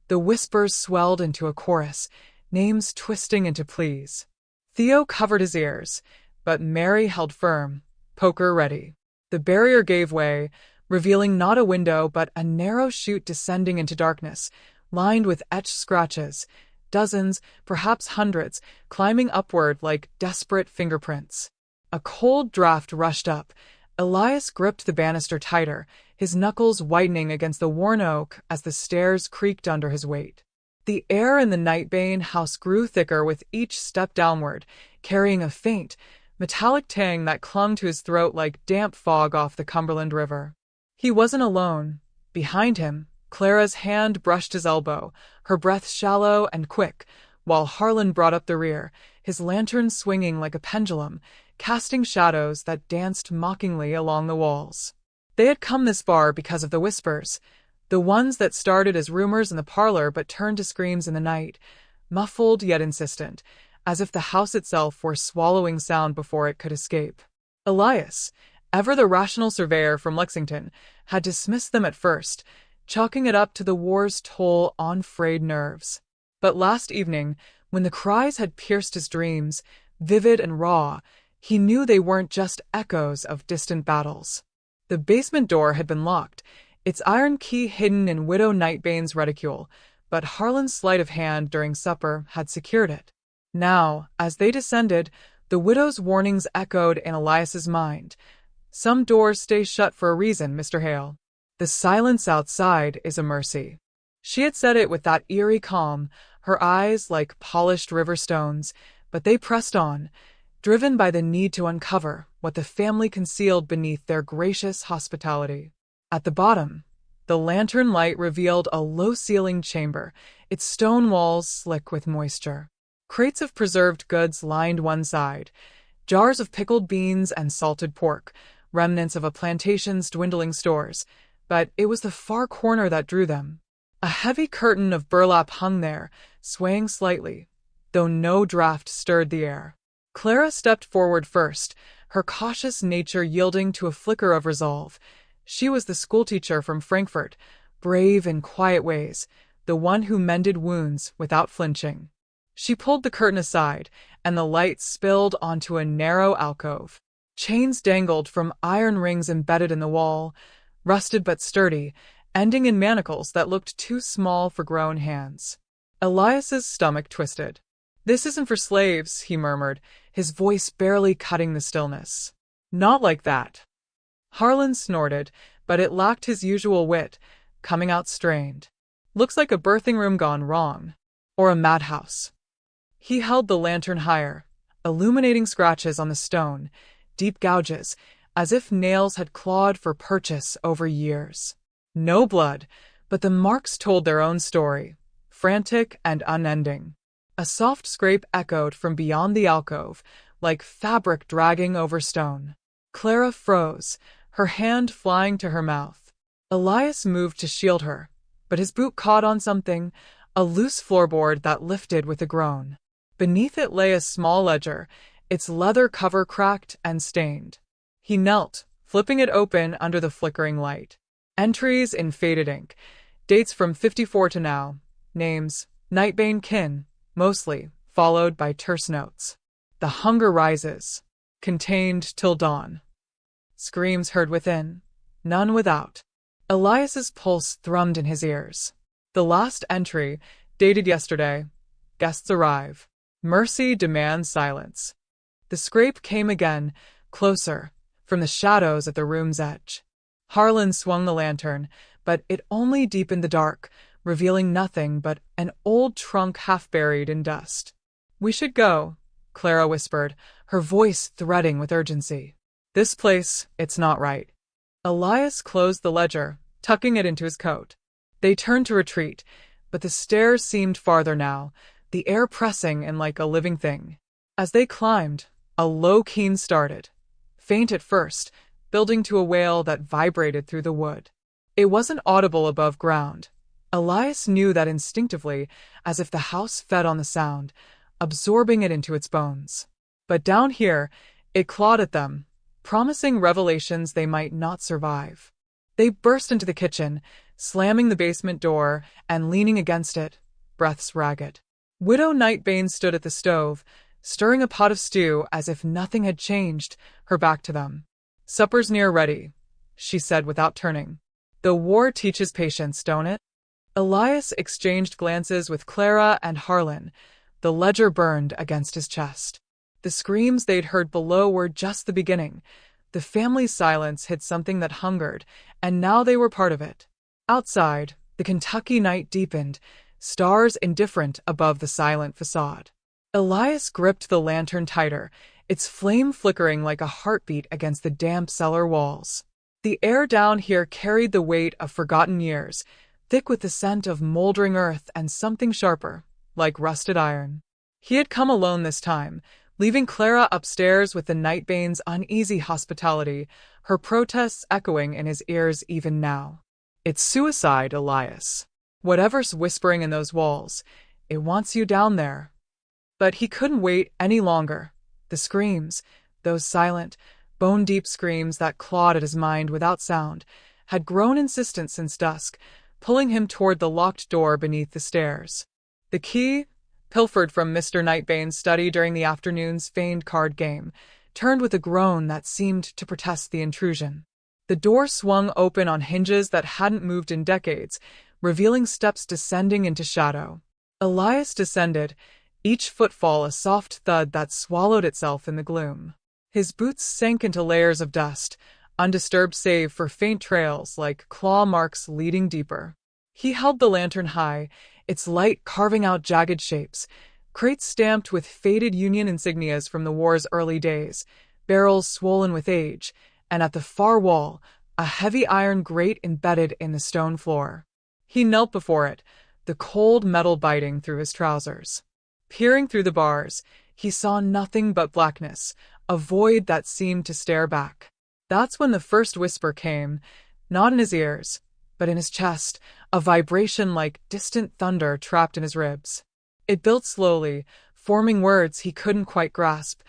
the whispers swelled into a chorus, names twisting into pleas. Theo covered his ears, but Mary held firm, poker ready. The barrier gave way, revealing not a window but a narrow chute descending into darkness, lined with etched scratches, dozens, perhaps hundreds, climbing upward like desperate fingerprints. A cold draft rushed up. Elias gripped the banister tighter, his knuckles whitening against the worn oak as the stairs creaked under his weight. The air in the Nightbane house grew thicker with each step downward, carrying a faint, metallic tang that clung to his throat like damp fog off the Cumberland River. He wasn't alone. Behind him, Clara's hand brushed his elbow, her breath shallow and quick, while Harlan brought up the rear, his lantern swinging like a pendulum, casting shadows that danced mockingly along the walls. They had come this far because of the whispers, the ones that started as rumors in the parlor but turned to screams in the night, muffled yet insistent, as if the house itself were swallowing sound before it could escape. Elias, ever the rational surveyor from Lexington, had dismissed them at first, chalking it up to the war's toll on frayed nerves. But last evening, when the cries had pierced his dreams, vivid and raw, he knew they weren't just echoes of distant battles. The basement door had been locked, its iron key hidden in Widow Nightbane's reticule, but Harlan's sleight of hand during supper had secured it. Now, as they descended, the widow's warnings echoed in Elias's mind. Some doors stay shut for a reason, Mr. Hale. The silence outside is a mercy. She had said it with that eerie calm, her eyes like polished river stones, but they pressed on, driven by the need to uncover what the family concealed beneath their gracious hospitality. At the bottom, the lantern light revealed a low-ceilinged chamber, its stone walls slick with moisture. Crates of preserved goods lined one side, jars of pickled beans and salted pork, remnants of a plantation's dwindling stores, but it was the far corner that drew them. A heavy curtain of burlap hung there, swaying slightly, though no draft stirred the air. Clara stepped forward first, her cautious nature yielding to a flicker of resolve. She was the schoolteacher from Frankfurt, brave in quiet ways, the one who mended wounds without flinching. She pulled the curtain aside, and the light spilled onto a narrow alcove. Chains dangled from iron rings embedded in the wall, rusted but sturdy, ending in manacles that looked too small for grown hands. Elias's stomach twisted. "This isn't for slaves," he murmured, his voice barely cutting the stillness. "Not like that." Harlan snorted, but it lacked his usual wit, coming out strained. "Looks like a birthing room gone wrong. Or a madhouse." He held the lantern higher, illuminating scratches on the stone, deep gouges, as if nails had clawed for purchase over years. No blood, but the marks told their own story, frantic and unending. A soft scrape echoed from beyond the alcove, like fabric dragging over stone. Clara froze, her hand flying to her mouth. Elias moved to shield her, but his boot caught on something, a loose floorboard that lifted with a groan. Beneath it lay a small ledger, its leather cover cracked and stained. He knelt, flipping it open under the flickering light. Entries in faded ink, dates from 54 to now, names, Nightbane kin, mostly, followed by terse notes. The hunger rises, contained till dawn. Screams heard within, none without. Elias's pulse thrummed in his ears. The last entry, dated yesterday, guests arrive. Mercy demands silence. The scrape came again, closer, from the shadows at the room's edge. Harlan swung the lantern, but it only deepened the dark, revealing nothing but an old trunk half buried in dust. "We should go," Clara whispered, her voice threading with urgency. "This place, it's not right." Elias closed the ledger, tucking it into his coat. They turned to retreat, but the stairs seemed farther now, the air pressing in like a living thing. As they climbed, a low keen started, faint at first, building to a wail that vibrated through the wood. It wasn't audible above ground. Elias knew that instinctively, as if the house fed on the sound, absorbing it into its bones. But down here, it clawed at them, promising revelations they might not survive. They burst into the kitchen, slamming the basement door and leaning against it, breaths ragged. Widow Nightbane stood at the stove, stirring a pot of stew as if nothing had changed, her back to them. "Supper's near ready," she said without turning. "The war teaches patience, don't it?" Elias exchanged glances with Clara and Harlan. The ledger burned against his chest. The screams they'd heard below were just the beginning. The family's silence hid something that hungered, and now they were part of it. Outside, the Kentucky night deepened, stars indifferent above the silent facade. Elias gripped the lantern tighter, its flame flickering like a heartbeat against the damp cellar walls. The air down here carried the weight of forgotten years, thick with the scent of moldering earth and something sharper, like rusted iron. He had come alone this time, leaving Clara upstairs with the Nightbane's uneasy hospitality, her protests echoing in his ears even now. "It's suicide, Elias. Whatever's whispering in those walls, it wants you down there." But he couldn't wait any longer. The screams, those silent, bone-deep screams that clawed at his mind without sound, had grown insistent since dusk, pulling him toward the locked door beneath the stairs. The key, pilfered from Mr. Nightbane's study during the afternoon's feigned card game, turned with a groan that seemed to protest the intrusion. The door swung open on hinges that hadn't moved in decades, revealing steps descending into shadow. Elias descended, each footfall a soft thud that swallowed itself in the gloom. His boots sank into layers of dust, undisturbed save for faint trails like claw marks leading deeper. He held the lantern high, its light carving out jagged shapes, crates stamped with faded Union insignias from the war's early days, barrels swollen with age, and at the far wall, a heavy iron grate embedded in the stone floor. He knelt before it, the cold metal biting through his trousers. Peering through the bars, he saw nothing but blackness, a void that seemed to stare back. That's when the first whisper came, not in his ears, but in his chest, a vibration like distant thunder trapped in his ribs. It built slowly, forming words he couldn't quite grasp,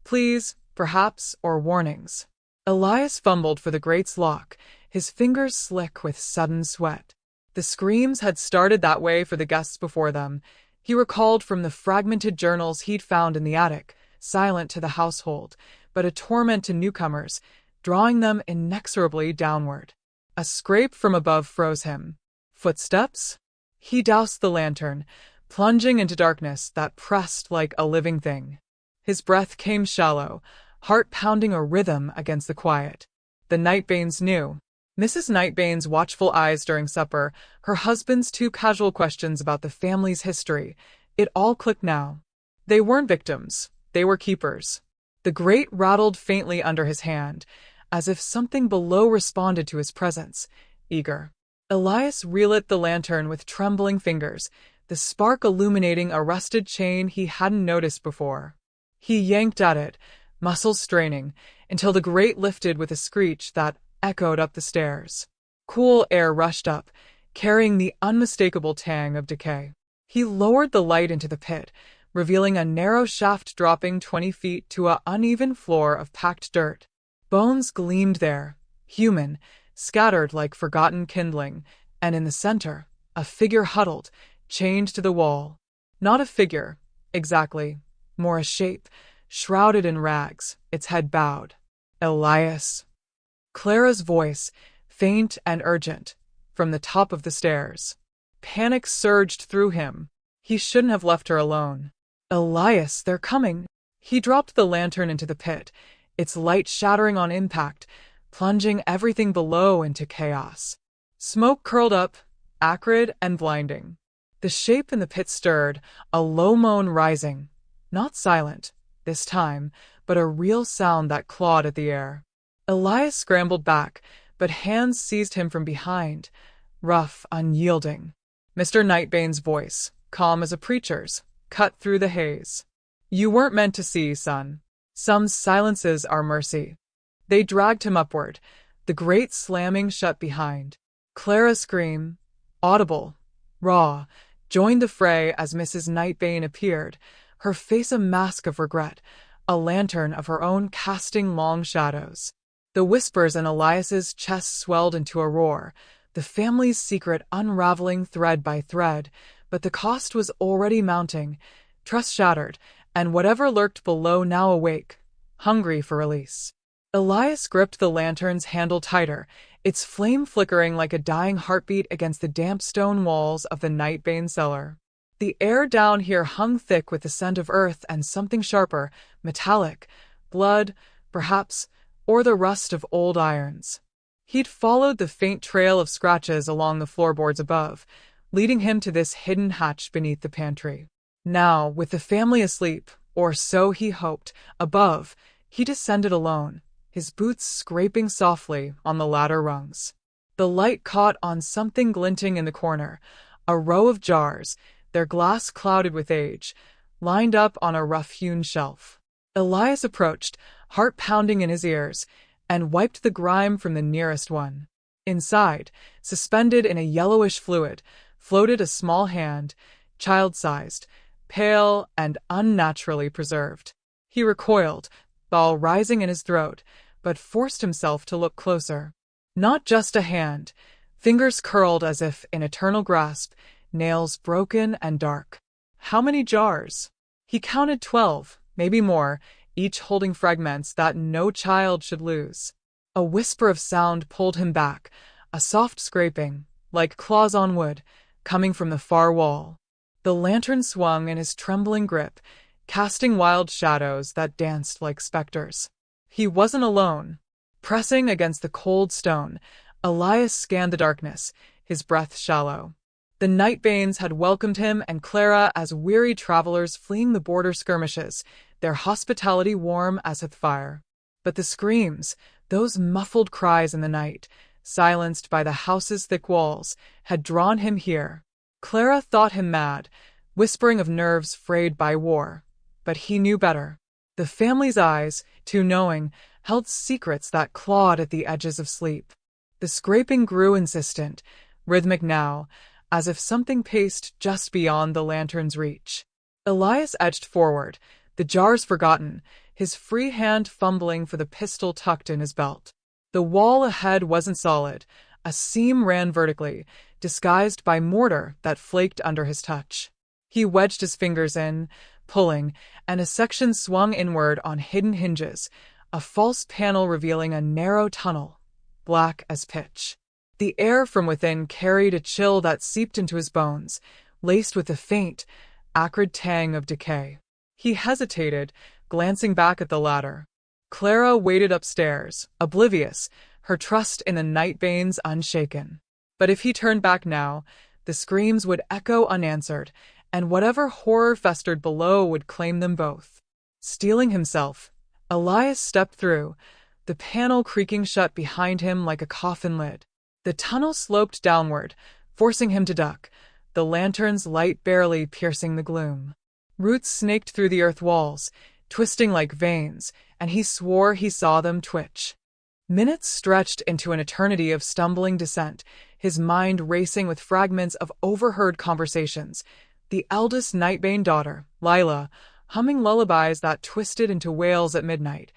please, perhaps, or warnings. Elias fumbled for the grate's lock, his fingers slick with sudden sweat. The screams had started that way for the guests before them. He recalled from the fragmented journals he'd found in the attic, silent to the household, but a torment to newcomers, drawing them inexorably downward. A scrape from above froze him. Footsteps? He doused the lantern, plunging into darkness that pressed like a living thing. His breath came shallow, heart pounding a rhythm against the quiet. The Nightbanes knew. Mrs. Nightbane's watchful eyes during supper, her husband's two casual questions about the family's history, it all clicked now. They weren't victims, They were keepers. The grate rattled faintly under his hand, as if something below responded to his presence, eager. Elias relit the lantern with trembling fingers, the spark illuminating a rusted chain he hadn't noticed before. He yanked at it, muscles straining, until the grate lifted with a screech that echoed up the stairs. Cool air rushed up, carrying the unmistakable tang of decay. He lowered the light into the pit, revealing a narrow shaft dropping 20 feet to an uneven floor of packed dirt. Bones gleamed there, human, scattered like forgotten kindling, and in the center, a figure huddled, chained to the wall. Not a figure, exactly, more a shape, shrouded in rags, its head bowed. Elias. Clara's voice, faint and urgent, from the top of the stairs. Panic surged through him. He shouldn't have left her alone. Elias, they're coming. He dropped the lantern into the pit, its light shattering on impact, plunging everything below into chaos. Smoke curled up, acrid and blinding. The shape in the pit stirred, a low moan rising, not silent, this time, but a real sound that clawed at the air. Elias scrambled back, but hands seized him from behind, rough, unyielding. Mr. Nightbane's voice, calm as a preacher's, cut through the haze. You weren't meant to see, son. Some silences are mercy. They dragged him upward, the grate slamming shut behind. Clara's scream, audible, raw, joined the fray as Mrs. Nightbane appeared, her face a mask of regret, a lantern of her own casting long shadows. The whispers in Elias's chest swelled into a roar, the family's secret unraveling thread by thread, but the cost was already mounting, trust shattered, and whatever lurked below now awake, hungry for release. Elias gripped the lantern's handle tighter, its flame flickering like a dying heartbeat against the damp stone walls of the Nightbane cellar. The air down here hung thick with the scent of earth and something sharper, metallic, blood, perhaps, or the rust of old irons. He'd followed the faint trail of scratches along the floorboards above, leading him to this hidden hatch beneath the pantry. Now, with the family asleep, or so he hoped, above, he descended alone, his boots scraping softly on the ladder rungs. The light caught on something glinting in the corner, a row of jars, their glass clouded with age, lined up on a rough-hewn shelf. Elias approached, heart pounding in his ears, and wiped the grime from the nearest one. Inside, suspended in a yellowish fluid, floated a small hand, child-sized, pale and unnaturally preserved. He recoiled, ball rising in his throat, but forced himself to look closer. Not just a hand, fingers curled as if in eternal grasp, nails broken and dark. How many jars? He counted 12, maybe more, each holding fragments that no child should lose. A whisper of sound pulled him back, a soft scraping, like claws on wood, coming from the far wall. The lantern swung in his trembling grip, casting wild shadows that danced like specters. He wasn't alone. Pressing against the cold stone, Elias scanned the darkness, his breath shallow. The Nightbanes had welcomed him and Clara as weary travelers fleeing the border skirmishes, their hospitality warm as a fire. But the screams, those muffled cries in the night, silenced by the house's thick walls, had drawn him here. Clara thought him mad, whispering of nerves frayed by war. But he knew better. The family's eyes, too knowing, held secrets that clawed at the edges of sleep. The scraping grew insistent, rhythmic now, as if something paced just beyond the lantern's reach. Elias edged forward, the jars forgotten, his free hand fumbling for the pistol tucked in his belt. The wall ahead wasn't solid. A seam ran vertically, disguised by mortar that flaked under his touch. He wedged his fingers in, pulling, and a section swung inward on hidden hinges, a false panel revealing a narrow tunnel, black as pitch. The air from within carried a chill that seeped into his bones, laced with a faint, acrid tang of decay. He hesitated, glancing back at the ladder. Clara waited upstairs, oblivious, her trust in the Nightbanes unshaken. But if he turned back now, the screams would echo unanswered, and whatever horror festered below would claim them both. Steeling himself, Elias stepped through, the panel creaking shut behind him like a coffin lid. The tunnel sloped downward, forcing him to duck, the lantern's light barely piercing the gloom. Roots snaked through the earth walls, twisting like veins, and he swore he saw them twitch. Minutes stretched into an eternity of stumbling descent, his mind racing with fragments of overheard conversations. The eldest Nightbane daughter, Lila, humming lullabies that twisted into wails at midnight.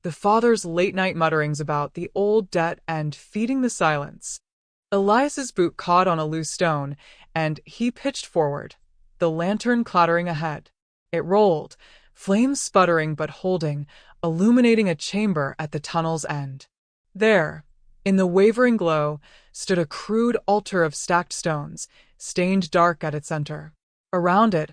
The father's late-night mutterings about the old debt and feeding the silence. Elias's boot caught on a loose stone, and he pitched forward, the lantern clattering ahead. It rolled, flames sputtering but holding, illuminating a chamber at the tunnel's end. There, in the wavering glow, stood a crude altar of stacked stones, stained dark at its center. Around it,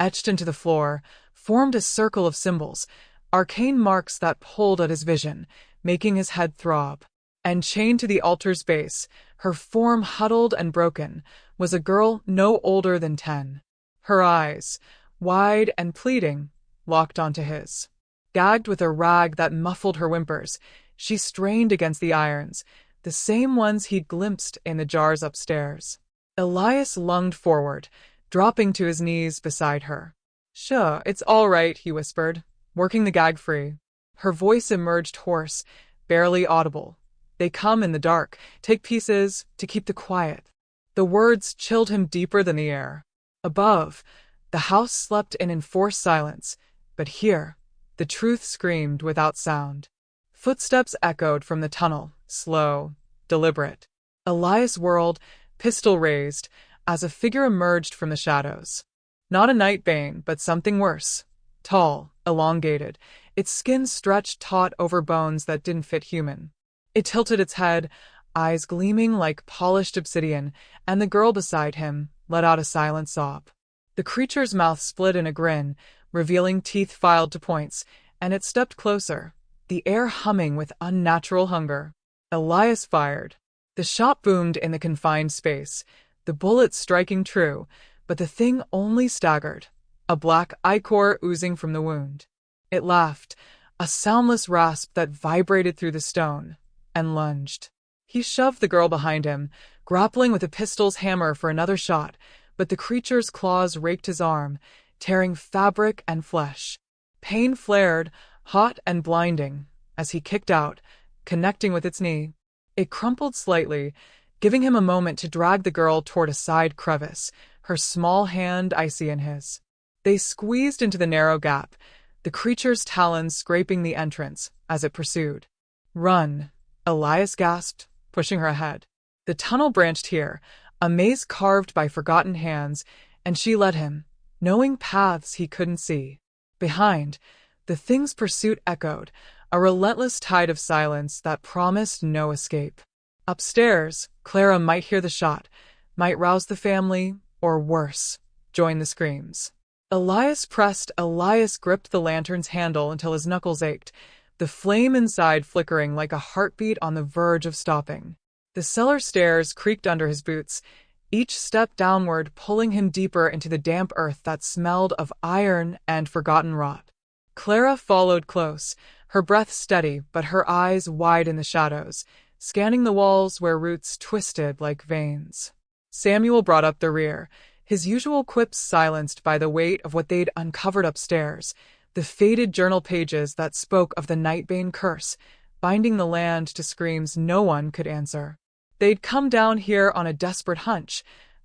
etched into the floor, formed a circle of symbols, arcane marks that pulled at his vision, making his head throb. And chained to the altar's base, her form huddled and broken, was a girl no older than 10. Her eyes, wide and pleading, locked onto his. Gagged with a rag that muffled her whimpers, she strained against the irons, the same ones he'd glimpsed in the jars upstairs. Elias lunged forward, dropping to his knees beside her. "Sure, it's all right," he whispered, working the gag free. Her voice emerged hoarse, barely audible. "They come in the dark, take pieces to keep the quiet." The words chilled him deeper than the air. Above, the house slept in enforced silence, but here, the truth screamed without sound. Footsteps echoed from the tunnel, slow, deliberate. Elias whirled, pistol raised, as a figure emerged from the shadows. Not a Nightbane, but something worse. Tall, elongated, its skin stretched taut over bones that didn't fit human. It tilted its head, eyes gleaming like polished obsidian, and the girl beside him let out a silent sob. The creature's mouth split in a grin, revealing teeth filed to points, and it stepped closer, the air humming with unnatural hunger. Elias fired. The shot boomed in the confined space, the bullet striking true, but the thing only staggered, a black ichor oozing from the wound. It laughed, a soundless rasp that vibrated through the stone, and lunged. He shoved the girl behind him, grappling with a pistol's hammer for another shot, but the creature's claws raked his arm, tearing fabric and flesh. Pain flared, hot and blinding, as he kicked out, connecting with its knee. It crumpled slightly, giving him a moment to drag the girl toward a side crevice, her small hand icy in his. They squeezed into the narrow gap, the creature's talons scraping the entrance as it pursued. "Run," Elias gasped, pushing her ahead. The tunnel branched here, a maze carved by forgotten hands, and she led him, knowing paths he couldn't see. Behind, the thing's pursuit echoed, a relentless tide of silence that promised no escape. Upstairs, Clara might hear the shot, might rouse the family, or worse, join the screams. Elias gripped the lantern's handle until his knuckles ached, the flame inside flickering like a heartbeat on the verge of stopping. The cellar stairs creaked under his boots, each step downward pulling him deeper into the damp earth that smelled of iron and forgotten rot. Clara followed close, her breath steady but her eyes wide in the shadows, scanning the walls where roots twisted like veins. Samuel brought up the rear, his usual quips silenced by the weight of what they'd uncovered upstairs, the faded journal pages that spoke of the Nightbane curse, binding the land to screams no one could answer. They'd come down here on a desperate hunch,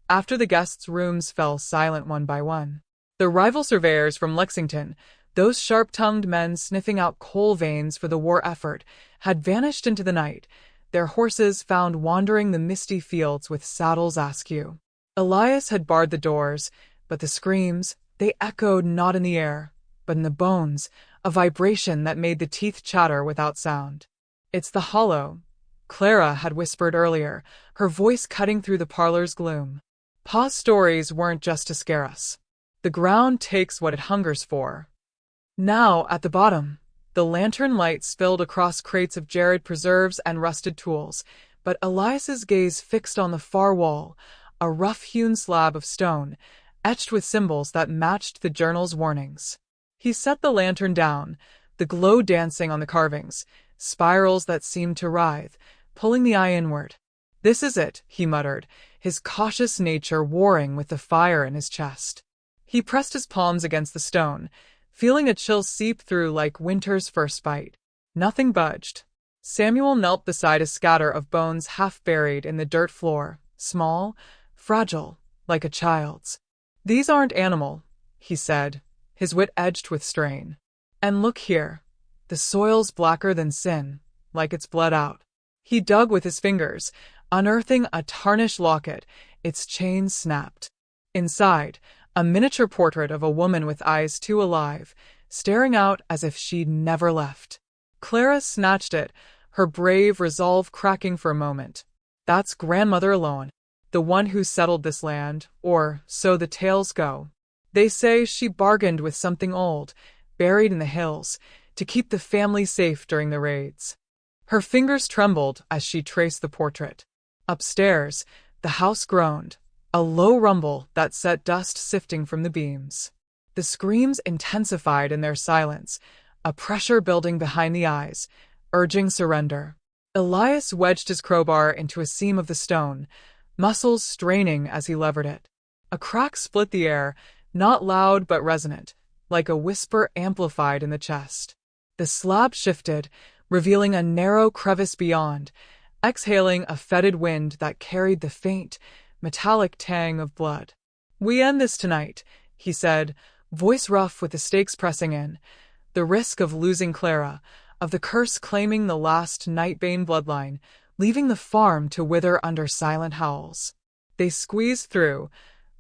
after the guests' rooms fell silent one by one. The rival surveyors from Lexington, those sharp-tongued men sniffing out coal veins for the war effort, had vanished into the night, their horses found wandering the misty fields with saddles askew. Elias had barred the doors, but the screams, they echoed not in the air, but in the bones, a vibration that made the teeth chatter without sound. "It's the hollow," Clara had whispered earlier, her voice cutting through the parlor's gloom. "Pa's stories weren't just to scare us. The ground takes what it hungers for." Now, at the bottom, the lantern light spilled across crates of Jared preserves and rusted tools, but Elias's gaze fixed on the far wall, a rough-hewn slab of stone, etched with symbols that matched the journal's warnings. He set the lantern down, the glow dancing on the carvings, spirals that seemed to writhe, pulling the eye inward. "This is it," he muttered, his cautious nature warring with the fire in his chest. He pressed his palms against the stone, feeling a chill seep through like winter's first bite. Nothing budged. Samuel knelt beside a scatter of bones half buried in the dirt floor, small, fragile, like a child's. "These aren't animal," he said, his wit edged with strain. "And look here. The soil's blacker than sin, like it's bled out." He dug with his fingers, unearthing a tarnished locket, its chain snapped. Inside, a miniature portrait of a woman with eyes too alive, staring out as if she'd never left. Clara snatched it, her brave resolve cracking for a moment. "That's grandmother alone, the one who settled this land, or so the tales go. They say she bargained with something old, buried in the hills, to keep the family safe during the raids." Her fingers trembled as she traced the portrait. Upstairs, the house groaned, a low rumble that set dust sifting from the beams. The screams intensified in their silence, a pressure building behind the eyes, urging surrender. Elias wedged his crowbar into a seam of the stone, muscles straining as he levered it. A crack split the air, not loud but resonant, like a whisper amplified in the chest. The slab shifted, revealing a narrow crevice beyond, exhaling a fetid wind that carried the faint, metallic tang of blood. "We end this tonight," he said, voice rough with the stakes pressing in. The risk of losing Clara, of the curse claiming the last Nightbane bloodline, leaving the farm to wither under silent howls. They squeezed through,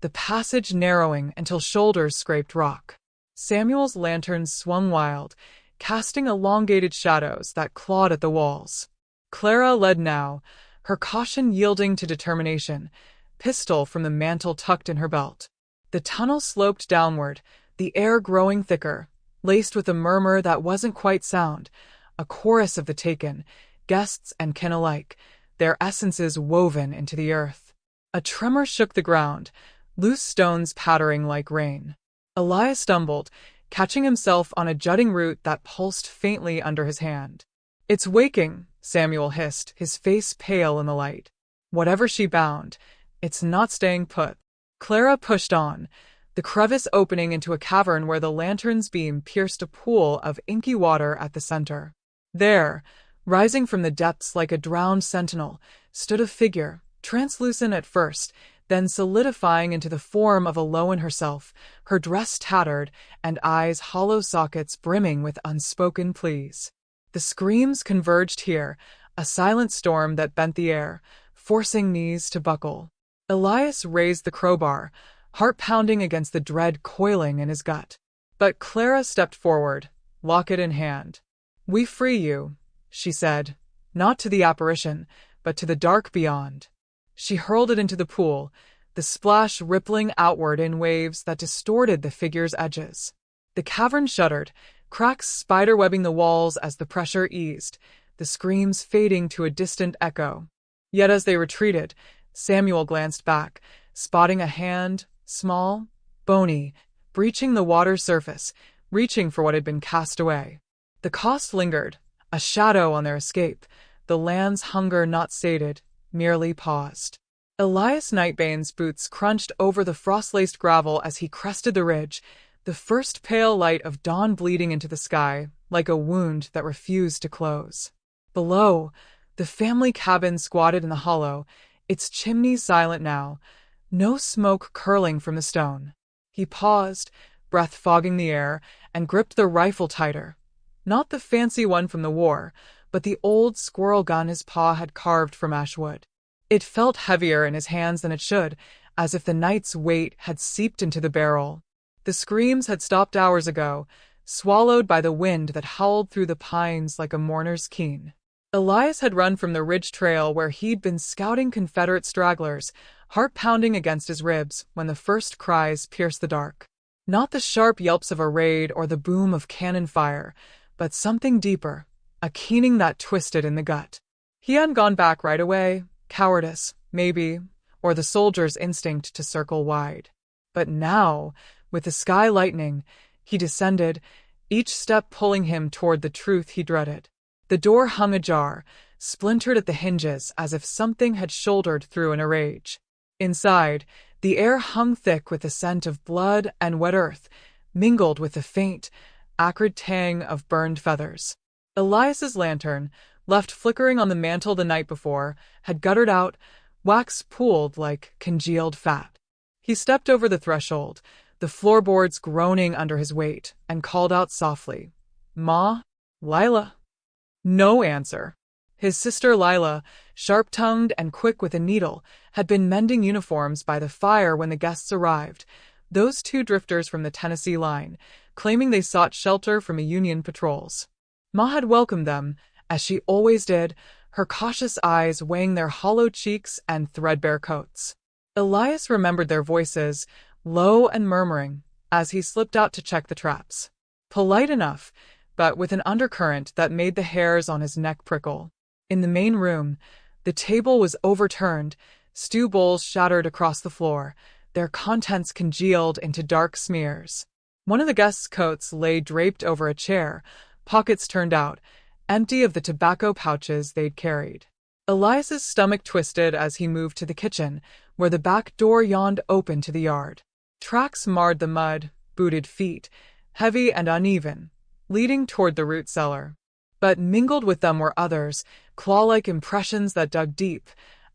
the passage narrowing until shoulders scraped rock. Samuel's lantern swung wild, casting elongated shadows that clawed at the walls. Clara led now, her caution yielding to determination, pistol from the mantle tucked in her belt. The tunnel sloped downward, the air growing thicker, laced with a murmur that wasn't quite sound, a chorus of the taken, guests and kin alike, their essences woven into the earth. A tremor shook the ground, loose stones pattering like rain. Elias stumbled, catching himself on a jutting root that pulsed faintly under his hand. "It's waking," Samuel hissed, his face pale in the light. "Whatever she bound, it's not staying put." Clara pushed on, the crevice opening into a cavern where the lantern's beam pierced a pool of inky water at the center. There, rising from the depths like a drowned sentinel, stood a figure, translucent at first, then solidifying into the form of Aloan herself, her dress tattered and eyes hollow sockets brimming with unspoken pleas. The screams converged here, a silent storm that bent the air, forcing knees to buckle. Elias raised the crowbar, heart pounding against the dread coiling in his gut. But Clara stepped forward, locket in hand. "We free you," she said, not to the apparition, but to the dark beyond. She hurled it into the pool, the splash rippling outward in waves that distorted the figure's edges. The cavern shuddered, cracks spiderwebbing the walls as the pressure eased, the screams fading to a distant echo. Yet as they retreated, Samuel glanced back, spotting a hand, small, bony, breaching the water's surface, reaching for what had been cast away. The cost lingered, a shadow on their escape, the land's hunger not sated, merely paused. Elias Nightbane's boots crunched over the frost-laced gravel as he crested the ridge, the first pale light of dawn bleeding into the sky, like a wound that refused to close. Below, the family cabin squatted in the hollow, its chimney silent now, no smoke curling from the stone. He paused, breath fogging the air, and gripped the rifle tighter. Not the fancy one from the war, but the old squirrel gun his pa had carved from ash wood. It felt heavier in his hands than it should, as if the night's weight had seeped into the barrel. The screams had stopped hours ago, swallowed by the wind that howled through the pines like a mourner's keen. Elias had run from the ridge trail where he'd been scouting Confederate stragglers, heart pounding against his ribs when the first cries pierced the dark. Not the sharp yelps of a raid or the boom of cannon fire, but something deeper, a keening that twisted in the gut. He hadn't gone back right away, cowardice, maybe, or the soldier's instinct to circle wide. But now, with the sky lightening, He descended, each step pulling him toward the truth he dreaded. The door hung ajar, splintered at the hinges as if something had shouldered through in a rage. Inside, the air hung thick with the scent of blood and wet earth, mingled with the faint, acrid tang of burned feathers. Elias's lantern, left flickering on the mantel the night before, had guttered out, wax pooled like congealed fat. He stepped over the threshold, the floorboards groaning under his weight, and called out softly, "Ma? Lila?" No answer. His sister Lila, sharp-tongued and quick with a needle, had been mending uniforms by the fire when the guests arrived, those two drifters from the Tennessee line, claiming they sought shelter from Union patrols. Ma had welcomed them, as she always did, her cautious eyes weighing their hollow cheeks and threadbare coats. Elias remembered their voices, low and murmuring, as he slipped out to check the traps. Polite enough, but with an undercurrent that made the hairs on his neck prickle. In the main room, the table was overturned, stew bowls shattered across the floor, their contents congealed into dark smears. One of the guests' coats lay draped over a chair, pockets turned out, empty of the tobacco pouches they'd carried. Elias's stomach twisted as he moved to the kitchen, where the back door yawned open to the yard. Tracks marred the mud, booted feet, heavy and uneven, leading toward the root cellar. But mingled with them were others, claw-like impressions that dug deep,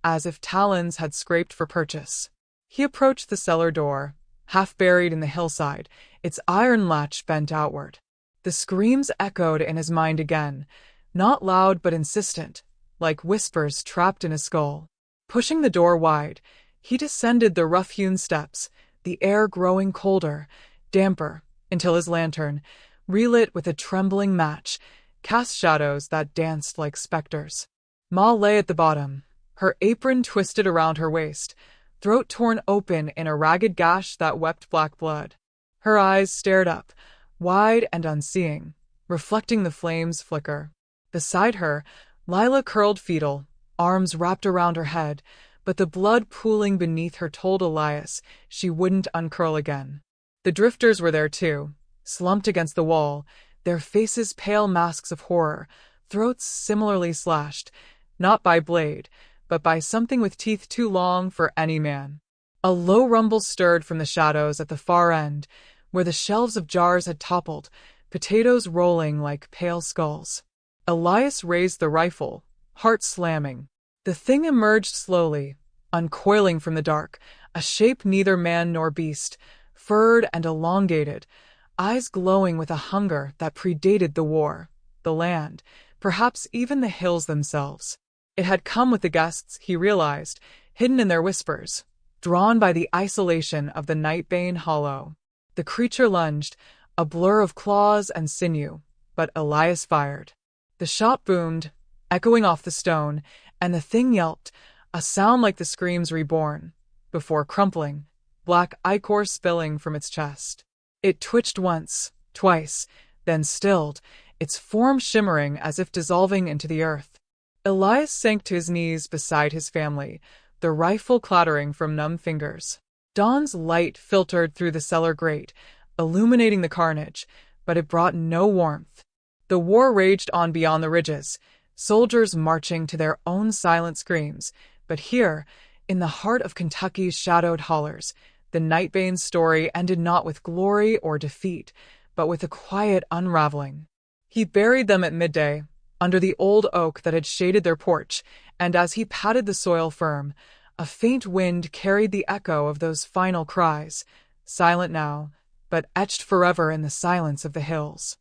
as if talons had scraped for purchase. He approached the cellar door, half buried in the hillside, its iron latch bent outward. The screams echoed in his mind again, not loud but insistent, like whispers trapped in a skull. Pushing the door wide, he descended the rough-hewn steps, the air growing colder, damper, until his lantern, relit with a trembling match, cast shadows that danced like specters. Ma lay at the bottom, her apron twisted around her waist, throat torn open in a ragged gash that wept black blood. Her eyes stared up, wide and unseeing, reflecting the flames' flicker. Beside her, Lila curled fetal, arms wrapped around her head, but the blood pooling beneath her told Elias she wouldn't uncurl again. The drifters were there too, slumped against the wall, their faces pale masks of horror, throats similarly slashed, not by blade, but by something with teeth too long for any man. A low rumble stirred from the shadows at the far end, where the shelves of jars had toppled, potatoes rolling like pale skulls. Elias raised the rifle, heart slamming. The thing emerged slowly, uncoiling from the dark, a shape neither man nor beast, furred and elongated, eyes glowing with a hunger that predated the war, the land, perhaps even the hills themselves. It had come with the guests, he realized, hidden in their whispers, drawn by the isolation of the Nightbane hollow. The creature lunged, a blur of claws and sinew, but Elias fired. The shot boomed, echoing off the stone, and the thing yelped, a sound like the screams reborn, before crumpling, black ichor spilling from its chest. It twitched once, twice, then stilled, its form shimmering as if dissolving into the earth. Elias sank to his knees beside his family, the rifle clattering from numb fingers. Dawn's light filtered through the cellar grate, illuminating the carnage, but it brought no warmth. The war raged on beyond the ridges, soldiers marching to their own silent screams, but here, in the heart of Kentucky's shadowed hollers, the Nightbane's story ended not with glory or defeat, but with a quiet unraveling. He buried them at midday, under the old oak that had shaded their porch, and as he patted the soil firm, a faint wind carried the echo of those final cries, silent now, but etched forever in the silence of the hills.